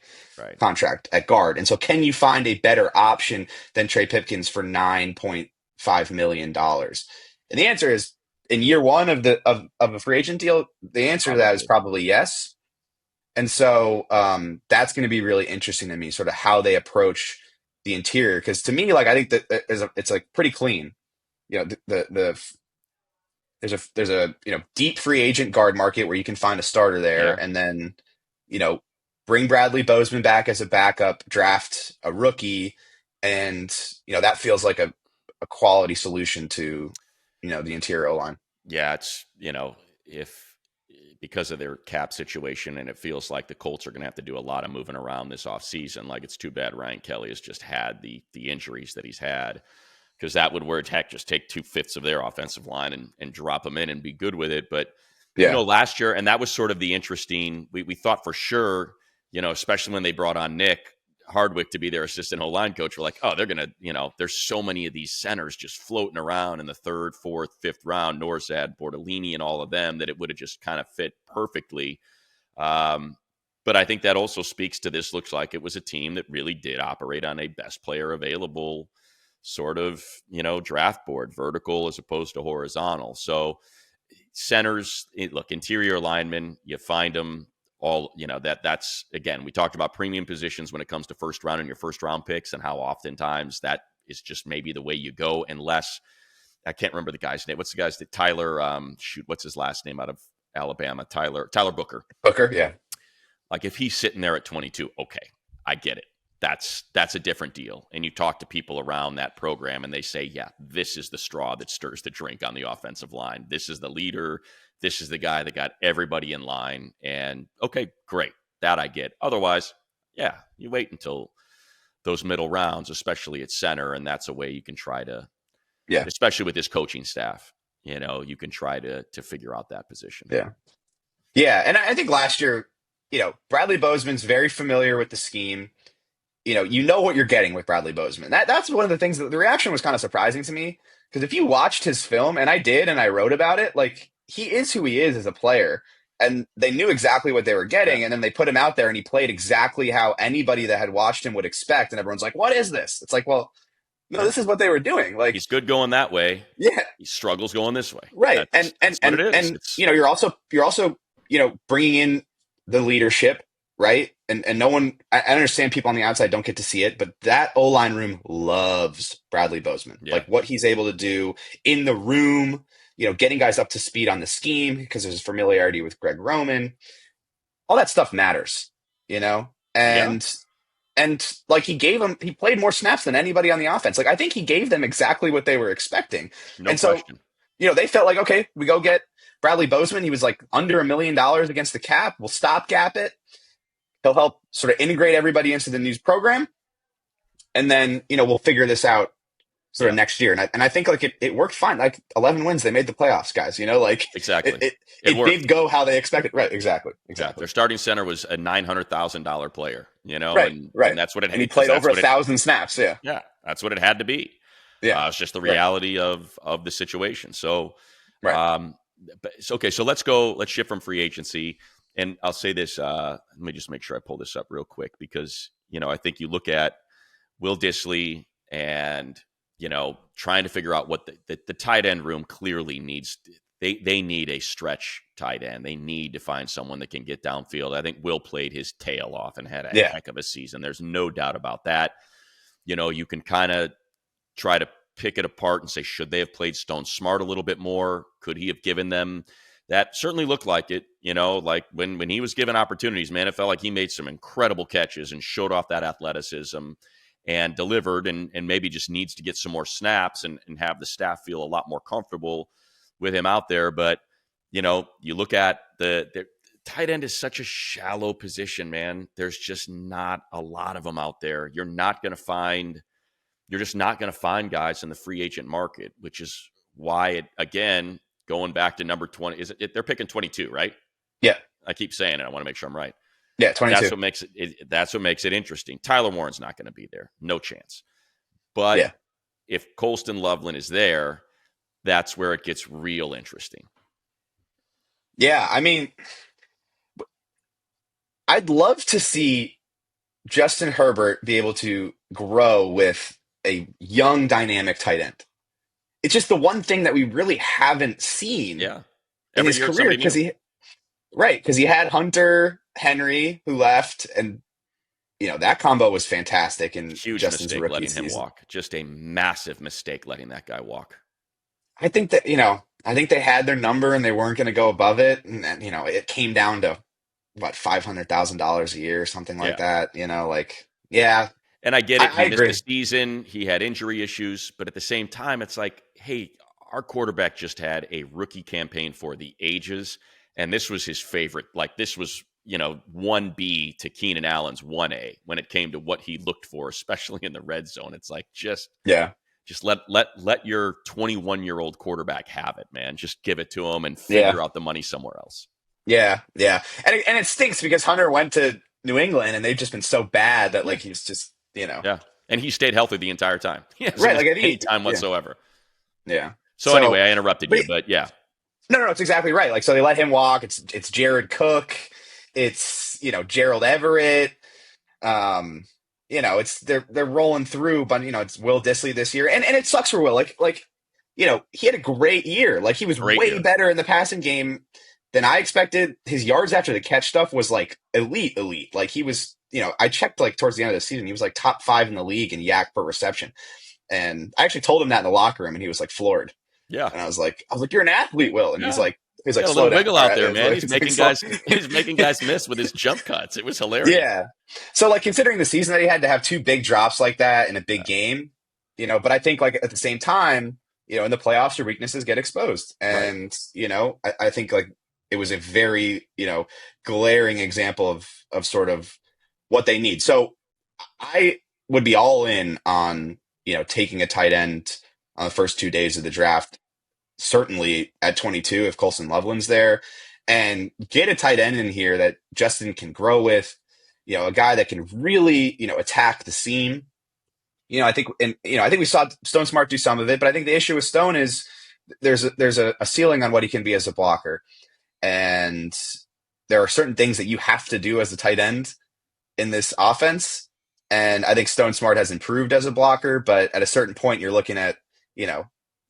contract at guard. And so can you find a better option than Trey Pipkins for $9.5 million? And the answer is, in year one of a free agent deal, the answer to that is probably yes. And so that's going to be really interesting to me, sort of how they approach the interior. Because to me, like, I think that it's like pretty clean. There's a deep free agent guard market where you can find a starter there, and then bring Bradley Bozeman back as a backup, draft a rookie, and that feels like a quality solution to the interior line. Yeah, it's if because of their cap situation, and it feels like the Colts are going to have to do a lot of moving around this offseason. Like, it's too bad Ryan Kelly has just had the injuries that he's had, because that would where heck just take 2/5 of their offensive line and drop them in and be good with it. But Yeah. last year, and that was sort of the interesting. We thought for sure, especially when they brought on Nick Hardwick to be their assistant O-line coach, we're like, oh, they're gonna, there's so many of these centers just floating around in the third, fourth, fifth round, Norzad, Bordellini, and all of them, that it would have just kind of fit perfectly. But I think that also speaks to this. Looks like it was a team that really did operate on a best player available sort of, draft board, vertical as opposed to horizontal. So centers, look, interior linemen, you find them all, that's, again, we talked about premium positions when it comes to first round and your first round picks, and how oftentimes that is just maybe the way you go, unless, I can't remember the guy's name. What's the guy's name? Tyler, what's his last name out of Alabama? Tyler Booker. Booker, yeah. Like if he's sitting there at 22, okay, I get it. That's a different deal. And you talk to people around that program and they say, yeah, this is the straw that stirs the drink on the offensive line. This is the leader. This is the guy that got everybody in line. And okay, great. That I get. Otherwise, yeah, you wait until those middle rounds, especially at center. And that's a way you can try to, Yeah. especially with this coaching staff, you can try to figure out that position. Yeah. Yeah. And I think last year, Bradley Bozeman's very familiar with the scheme. You know what you're getting with Bradley Bozeman. That's one of the things that the reaction was kind of surprising to me, because if you watched his film, and I did, and I wrote about it, like, he is who he is as a player, and they knew exactly what they were getting. Yeah. And then they put him out there and he played exactly how anybody that had watched him would expect. And everyone's like, what is this? It's like, well, no, this is what they were doing. Like, he's good going that way. Yeah. He struggles going this way. Right. That's what it is. And you're also bringing in the leadership, right? And no one, I understand people on the outside don't get to see it, but that O-line room loves Bradley Bozeman. Yeah. Like what he's able to do in the room, getting guys up to speed on the scheme because of his familiarity with Greg Roman. All that stuff matters, and like he played more snaps than anybody on the offense. Like I think he gave them exactly what they were expecting. No and question. So, they felt like, okay, we go get Bradley Bozeman. He was like under $1 million against the cap. We'll stopgap it. He'll help sort of integrate everybody into the news program. And then, we'll figure this out sort of next year. And I think like it worked fine. Like 11 wins, they made the playoffs, guys, like exactly. It did go how they expected. Right. Exactly. Yeah, their starting center was a $900,000 player, Right. And that's what it had. And he played over 1,000 snaps. Yeah. Yeah. That's what it had to be. Yeah. It's just the reality of the situation. So, right. Okay. So let's shift from free agency. And I'll say this, let me just make sure I pull this up real quick, because, I think you look at Will Dissly and, trying to figure out what the tight end room clearly needs. They need a stretch tight end. They need to find someone that can get downfield. I think Will played his tail off and had a heck of a season. There's no doubt about that. You can kind of try to pick it apart and say, should they have played Stone Smart a little bit more? Could he have given them that? Certainly looked like it, like when he was given opportunities, man, it felt like he made some incredible catches and showed off that athleticism and delivered, and maybe just needs to get some more snaps and have the staff feel a lot more comfortable with him out there. But, you look at the tight end is such a shallow position, man. There's just not a lot of them out there. You're just not going to find guys in the free agent market, which is why again, going back to number 20, they're picking 22, right? Yeah. I keep saying it. I want to make sure I'm right. Yeah, 22. That's what makes it interesting. Tyler Warren's not going to be there. No chance. But if Colston Loveland is there, that's where it gets real interesting. Yeah, I mean, I'd love to see Justin Herbert be able to grow with a young, dynamic tight end. It's just the one thing that we really haven't seen in his career, because he had Hunter Henry, who left, and that combo was fantastic. And huge Justin's mistake letting season. him walk. Just a massive mistake letting that guy walk. I think that I think they had their number and they weren't going to go above it, and it came down to what, $500,000 a year or something like that. And I get it. He missed agree. the season. He had injury issues, but at the same time, it's like, hey, our quarterback just had a rookie campaign for the ages, and this was his favorite. Like this was 1B to Keenan Allen's 1A when it came to what he looked for, especially in the red zone. It's like, just Just let your 21-year-old quarterback have it, man. Just give it to him and Yeah. figure out the money somewhere else. Yeah. Yeah. And it stinks because Hunter went to New England and they've just been so bad that Yeah, like he's just, yeah. And he stayed healthy the entire time. He hasn't right. missed Like I think any time yeah. whatsoever. Yeah. So So, anyway, I interrupted but you, but yeah, no, it's exactly right. Like, so they let him walk. It's Jared Cook. It's, Gerald Everett. Um, it's they're rolling through, but it's Will Dissly this year. And it sucks for Will. He had a great year. Like he was great way year. better in the passing game than I expected. His yards after the catch stuff was like elite. Like he was, I checked like towards the end of the season, he was like top 5 in the league in yak per reception. And I actually told him that in the locker room and he was like floored. Yeah, And I was like, you're an athlete, Will. And he's yeah. like, He's got a slow little down. wiggle All out right. there, man. It's like, slow. He's making guys miss with his jump cuts. It was hilarious. Yeah. So like considering the season that he had to have 2 big drops like that in a big Yeah, game, but I think like at the same time, in the playoffs, your weaknesses get exposed. right. And, I think like it was a very, glaring example of sort of what they need. So I would be all in on, taking a tight end on the first 2 days of the draft, certainly at 22 if Colson Loveland's there, and get a tight end in here that Justin can grow with, a guy that can really, attack the seam. I think we saw Stone Smart do some of it, but I think the issue with Stone is there's a ceiling on what he can be as a blocker. And there are certain things that you have to do as a tight end in this offense. And I think Stone Smart has improved as a blocker, but at a certain point, you're looking at, you know,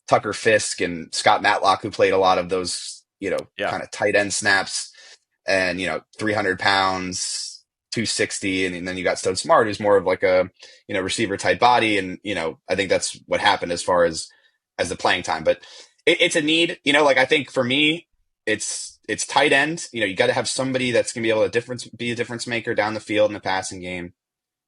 Tucker Fisk and Scott Matlock, who played a lot of those, Yeah. kind of tight end snaps and, 300 pounds, 260. And then you got Stone Smart, who's more of like a, receiver type body. And, I think that's what happened as far as the playing time. But it's a need, like I think for me, it's tight end. You got to have somebody that's going to be able to be a difference maker down the field in the passing game.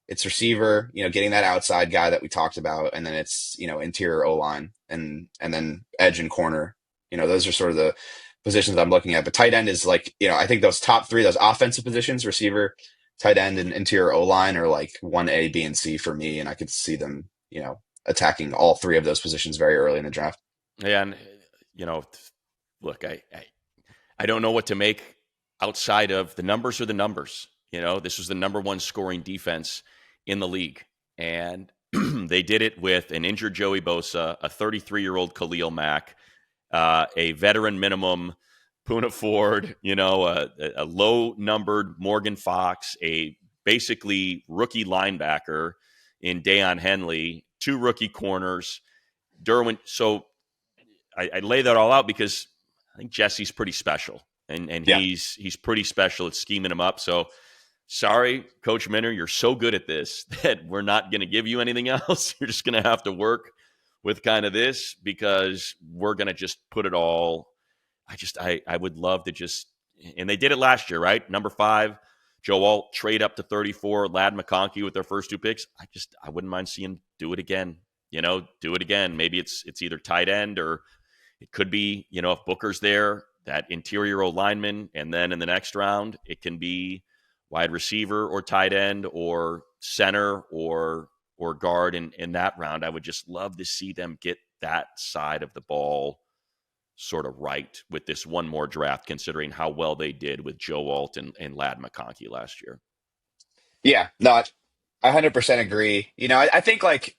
It's receiver, getting that outside guy that we talked about, and then it's interior O line and then edge and corner. Those are sort of the positions I'm looking at. But tight end is like I think those top three, those offensive positions, receiver, tight end, and interior O line are like 1A, B, and C for me, and I could see them attacking all three of those positions very early in the draft. Yeah, and look, I don't know what to make outside of the numbers are the numbers. This was the number one scoring defense in the league. And they did it with an injured Joey Bosa, a 33-year-old Khalil Mack, a veteran minimum Poona Ford, a low-numbered Morgan Fox, a basically rookie linebacker in Deion Henley, 2 rookie corners, Derwin. So I lay that all out because I think Jesse's pretty special. And Yeah. he's pretty special at scheming him up. So sorry, Coach Minner, you're so good at this that we're not going to give you anything else. You're just going to have to work with kind of this because we're going to just put it all. I would love to just, and they did it last year, right? Number 5, Joe Alt trade up to 34, Ladd McConkey with their first 2 picks. I wouldn't mind seeing do it again. Do it again. Maybe it's either tight end or it could be, if Booker's there, that interior O lineman, and then in the next round, it can be wide receiver or tight end or center or guard in that round. I would just love to see them get that side of the ball sort of right with this one more draft, considering how well they did with Joe Alt and Ladd McConkey last year. Yeah, no, I 100% agree. I think like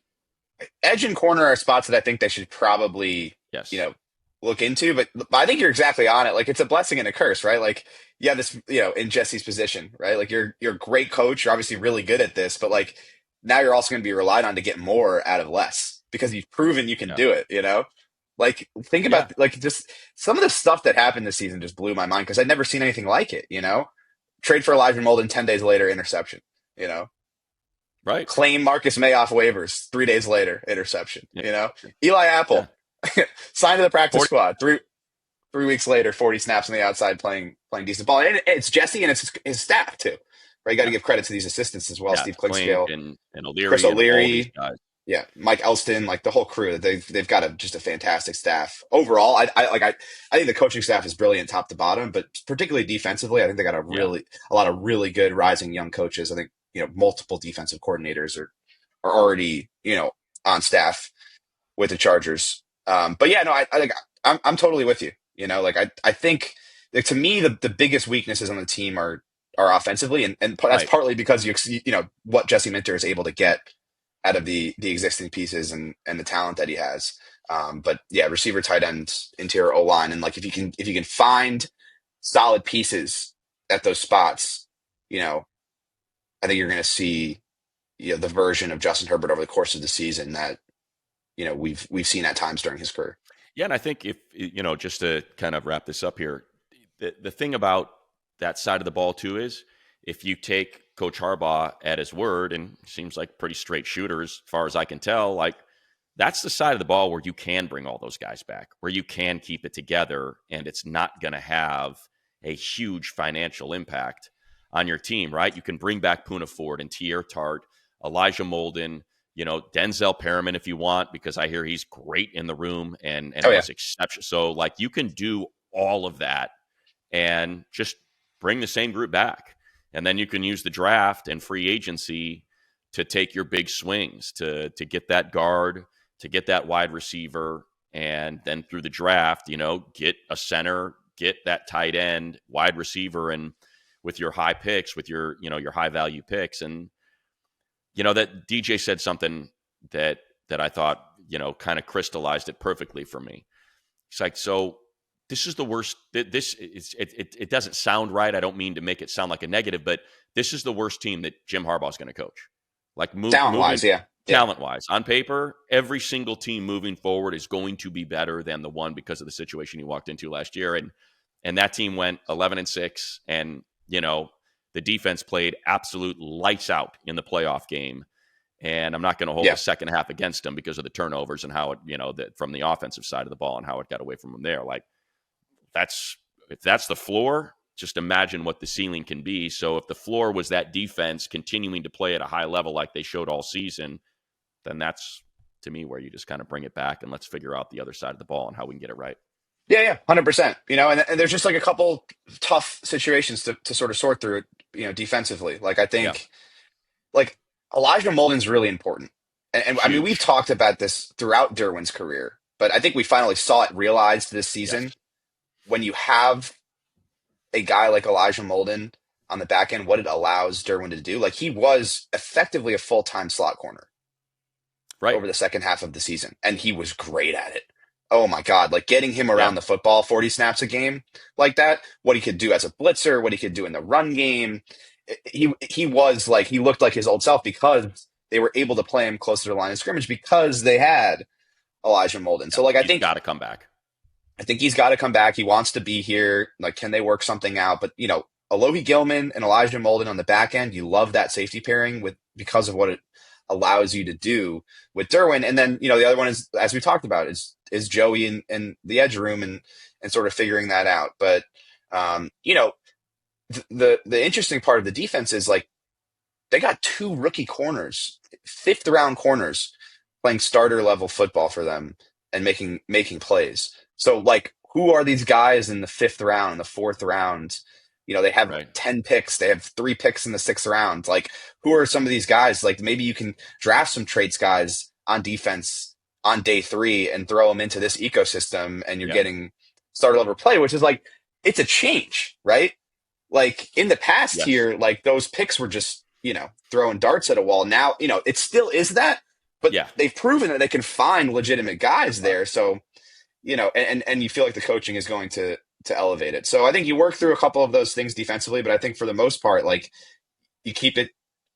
edge and corner are spots that I think they should probably, Yes. you know, look into. But I think you're exactly on it. Like it's a blessing and a curse, right? Like you have this, in Jesse's position, right? Like you're a great coach. You're obviously really good at this, but like now you're also going to be relied on to get more out of less because you've proven you can Yeah. do it. Like think Yeah. about like just some of the stuff that happened this season just blew my mind because I'd never seen anything like it. Trade for Elijah Molden 10 days later, interception. You know, Right. claim Marcus May off waivers 3 days later, interception. Yeah. Eli Apple signed to the practice 40, squad 3 weeks later, 40 snaps on the outside, playing decent ball. And it's Jesse and it's his staff too, right? You got to yeah. give credit to these assistants as well. Yeah. Steve Clink Clinkscale, and Chris O'Leary and all these O'Leary, guys. yeah, Mike Elston, like the whole crew. They've got just a fantastic staff overall. I think the coaching staff is brilliant top to bottom, but particularly defensively, I think they got Yeah. a lot of really good rising young coaches. I think multiple defensive coordinators are already on staff. with the Chargers. But yeah, no, I'm totally with you. Like I think like, to me the biggest weaknesses on the team are offensively, and that's Right. partly because what Jesse Minter is able to get out of the existing pieces and the talent that he has. But yeah, receiver, tight end, interior O line, and like if you can find solid pieces at those spots, you know, I think you're going to see the version of Justin Herbert over the course of the season that we've seen at times during his career. Yeah, and I think if just to kind of wrap this up here, the thing about that side of the ball too is if you take Coach Harbaugh at his word, and seems like pretty straight shooter as far as I can tell, like that's the side of the ball where you can bring all those guys back, where you can keep it together, and it's not going to have a huge financial impact on your team, right? You can bring back Poona Ford and Tier Tart, Elijah Molden, Denzel Perriman if you want, because I hear he's great in the room and Oh yeah, was exceptional. So like you can do all of that and just bring the same group back. And then you can use the draft and free agency to take your big swings, to get that guard, to get that wide receiver, and then through the draft, get a center, get that tight end, wide receiver, and with your high picks, with your high value picks. And that DJ said something that I thought, kind of crystallized it perfectly for me. It's like, so this is the worst. This is it doesn't sound right. I don't mean to make it sound like a negative, but this is the worst team that Jim Harbaugh is going to coach. Like talent moving wise, yeah, yeah, talent wise, on paper, every single team moving forward is going to be better than the one because of the situation he walked into last year. And that team went 11-6, and the defense played absolute lights out in the playoff game. And I'm not going to hold yeah. the second half against them because of the turnovers and how it, from the offensive side of the ball and how it got away from them there. Like if that's the floor, just imagine what the ceiling can be. So if the floor was that defense continuing to play at a high level like they showed all season, then that's, to me, where you just kind of bring it back and let's figure out the other side of the ball and how we can get it right. Yeah, yeah, 100%. And there's just like a couple tough situations to sort of sort through, defensively. Like I Yeah, think like Elijah Molden's really important. And I mean, we've huge. talked about this throughout Derwin's career, but I think we finally saw it realized this Yes. season when you have a guy like Elijah Molden on the back end, what it allows Derwin to do. Like he was effectively a full-time slot corner Right. over the second half of the season, and he was great at it. Oh my God, like getting him Yeah. around the football 40 snaps a game like that, what he could do as a blitzer, what he could do in the run game. He was like, he looked like his old self because they were able to play him closer to the line of scrimmage because they had Elijah Molden. Yeah. So like He's got to come back. I think he's got to come back. He wants to be here. Like, can they work something out? But Alohi Gilman and Elijah Molden on the back end, you love that safety pairing because of what it allows you to do with Derwin. And then, the other one is, as we talked about, is Joey and the edge room and sort of figuring that out. But the interesting part of the defense is like they got two rookie corners, fifth round corners playing starter level football for them and making plays. So like who are these guys in the fifth round, in the fourth round? They have Right. 10 picks. They have 3 picks in the sixth round. Like, who are some of these guys? Like, maybe you can draft some traits guys on defense on day 3 and throw them into this ecosystem, and you're Yeah. getting starter level play, which is like, it's a change, right? Like, in the past Yes. here, like, those picks were just, throwing darts at a wall. Now, it still is that, but Yeah. they've proven that they can find legitimate guys there. So, and you feel like the coaching is going to elevate it. So I think you work through a couple of those things defensively, but I think for the most part, like you keep it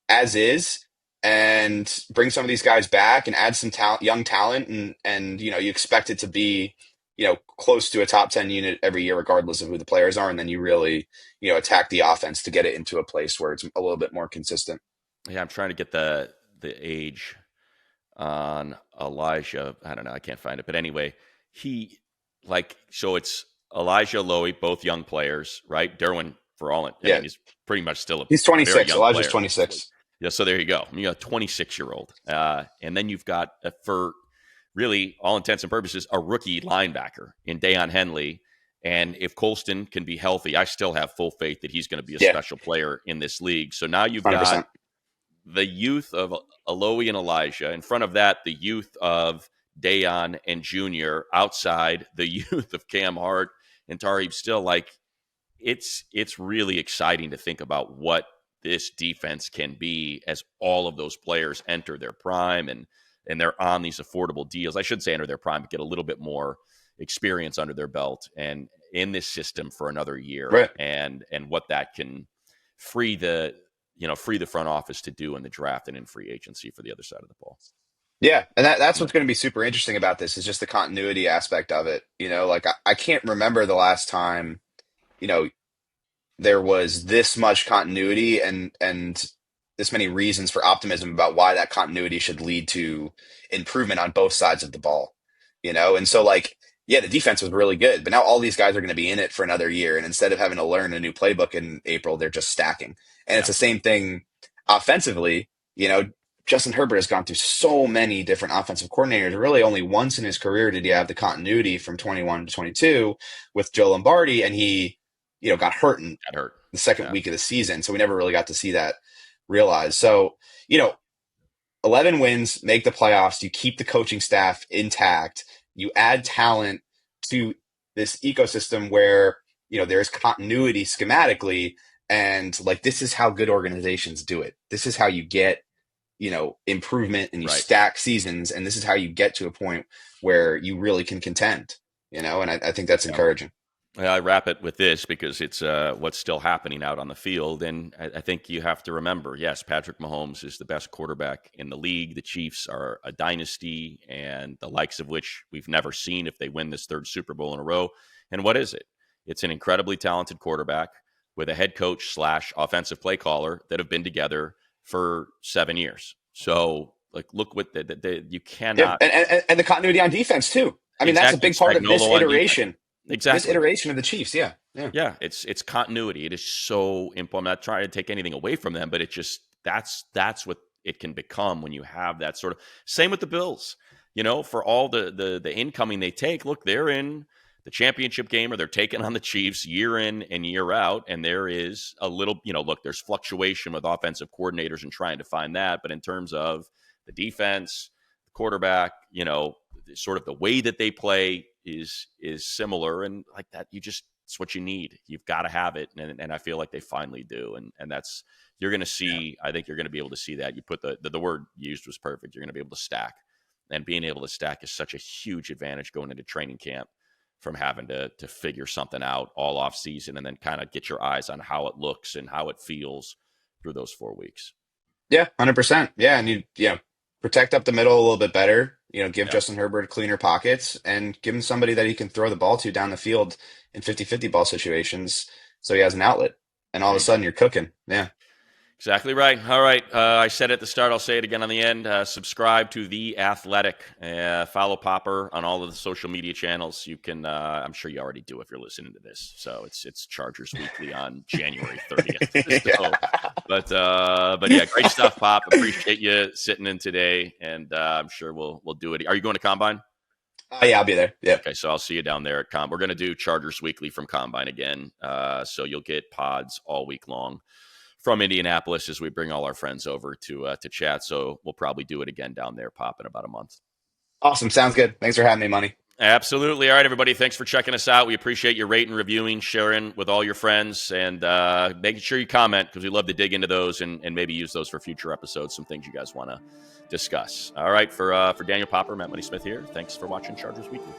as is and bring some of these guys back and add some talent, young talent, and you expect it to be close to a top 10 unit every year, regardless of who the players are, and then you really attack the offense to get it into a place where it's a little bit more consistent. Yeah. I'm trying to get the age on Elijah. I don't know. I can't find it. But anyway, so it's Elijah, Lowy, both young players, right? Derwin, for all I Yeah, mean, he's pretty much still he's a very 26. young Elijah's player. 26. Yeah, so there you go. You got a 26-year-old. And then you've got, for really all intents and purposes, a rookie linebacker in Deion Henley. And if Colston can be healthy, I still have full faith that he's going to be a Yeah, special player in this league. So now you've got 100%. the youth of Aloe and Elijah. In front of that, the youth of Dayon, and Junior outside the youth of Cam Hart and Tariq Still, like it's really exciting to think about what this defense can be as all of those players enter their prime and they're on these affordable deals. I should say enter their prime, but get a little bit more experience under their belt and in this system for another year, Right. and what that can free the front office to do in the draft and in free agency for the other side of the ball. Yeah, and that's what's going to be super interesting about this is just the continuity aspect of it. Like I can't remember the last time, you know, there was this much continuity and this many reasons for optimism about why that continuity should lead to improvement on both sides of the ball. And so like, yeah, the defense was really good, but now all these guys are going to be in it for another year, and instead of having to learn a new playbook in April, they're just stacking. And it's Yeah. the same thing offensively. Justin Herbert has gone through so many different offensive coordinators. Really, only once in his career did he have the continuity from 21 to 22 with Joe Lombardi, and he, got hurt in Got hurt. the second Yeah. week of the season, so we never really got to see that realized. So, 11 wins, make the playoffs. You keep the coaching staff intact. You add talent to this ecosystem where, there's continuity schematically, and like this is how good organizations do it. This is how you get improvement, and you Right. stack seasons, and this is how you get to a point where you really can contend, and I think that's encouraging. I wrap it with this because it's what's still happening out on the field. And I think you have to remember, yes, Patrick Mahomes is the best quarterback in the league. The Chiefs are a dynasty, and the likes of which we've never seen if they win this third Super Bowl in a row. And what is it? It's an incredibly talented quarterback with a head coach / offensive play caller that have been together for 7 years. So, like, look what you cannot. Yeah, and the continuity on defense too. I mean, that's a big part of this iteration. Exactly. This iteration of the Chiefs, yeah. It's continuity. It is so important. I'm not trying to take anything away from them, but it just that's what it can become when you have that sort of. Same with the Bills. For all the incoming they take, look, they're in the championship game or they're taking on the Chiefs year in and year out, and there is a little, look, there's fluctuation with offensive coordinators and trying to find that, but in terms of the defense, the quarterback, sort of the way that they play is similar, and like that it's what you need. You've got to have it, and I feel like they finally do, and that's you're going to see. Yeah. I think you're going to be able to see that. You put the word used was perfect. You're going to be able to stack, and being able to stack is such a huge advantage going into training camp from having to figure something out all off season and then kind of get your eyes on how it looks and how it feels through those 4 weeks. Yeah, 100%. Yeah, and you protect up the middle a little bit better. Give Justin Herbert cleaner pockets and give him somebody that he can throw the ball to down the field in 50-50 ball situations so he has an outlet. And all of a sudden you're cooking. Yeah. Exactly right. All right. I said it at the start. I'll say it again on the end. Subscribe to The Athletic. Follow Popper on all of the social media channels. You can, I'm sure you already do if you're listening to this. So it's Chargers Weekly on January 30th. So, but yeah, great stuff, Pop. Appreciate you sitting in today, and I'm sure we'll do it. Are you going to Combine? Yeah, I'll be there. Yeah. Okay, so I'll see you down there at Combine. We're going to do Chargers Weekly from Combine again. So you'll get pods all week long from Indianapolis as we bring all our friends over to chat. So we'll probably do it again down there, Pop, in about a month. Awesome. Sounds good. Thanks for having me, Money. Absolutely. All right, everybody. Thanks for checking us out. We appreciate your rating, reviewing, sharing with all your friends, and making sure you comment because we love to dig into those and maybe use those for future episodes, some things you guys want to discuss. All right, for Daniel Popper, Matt Money Smith here. Thanks for watching Chargers Weekly.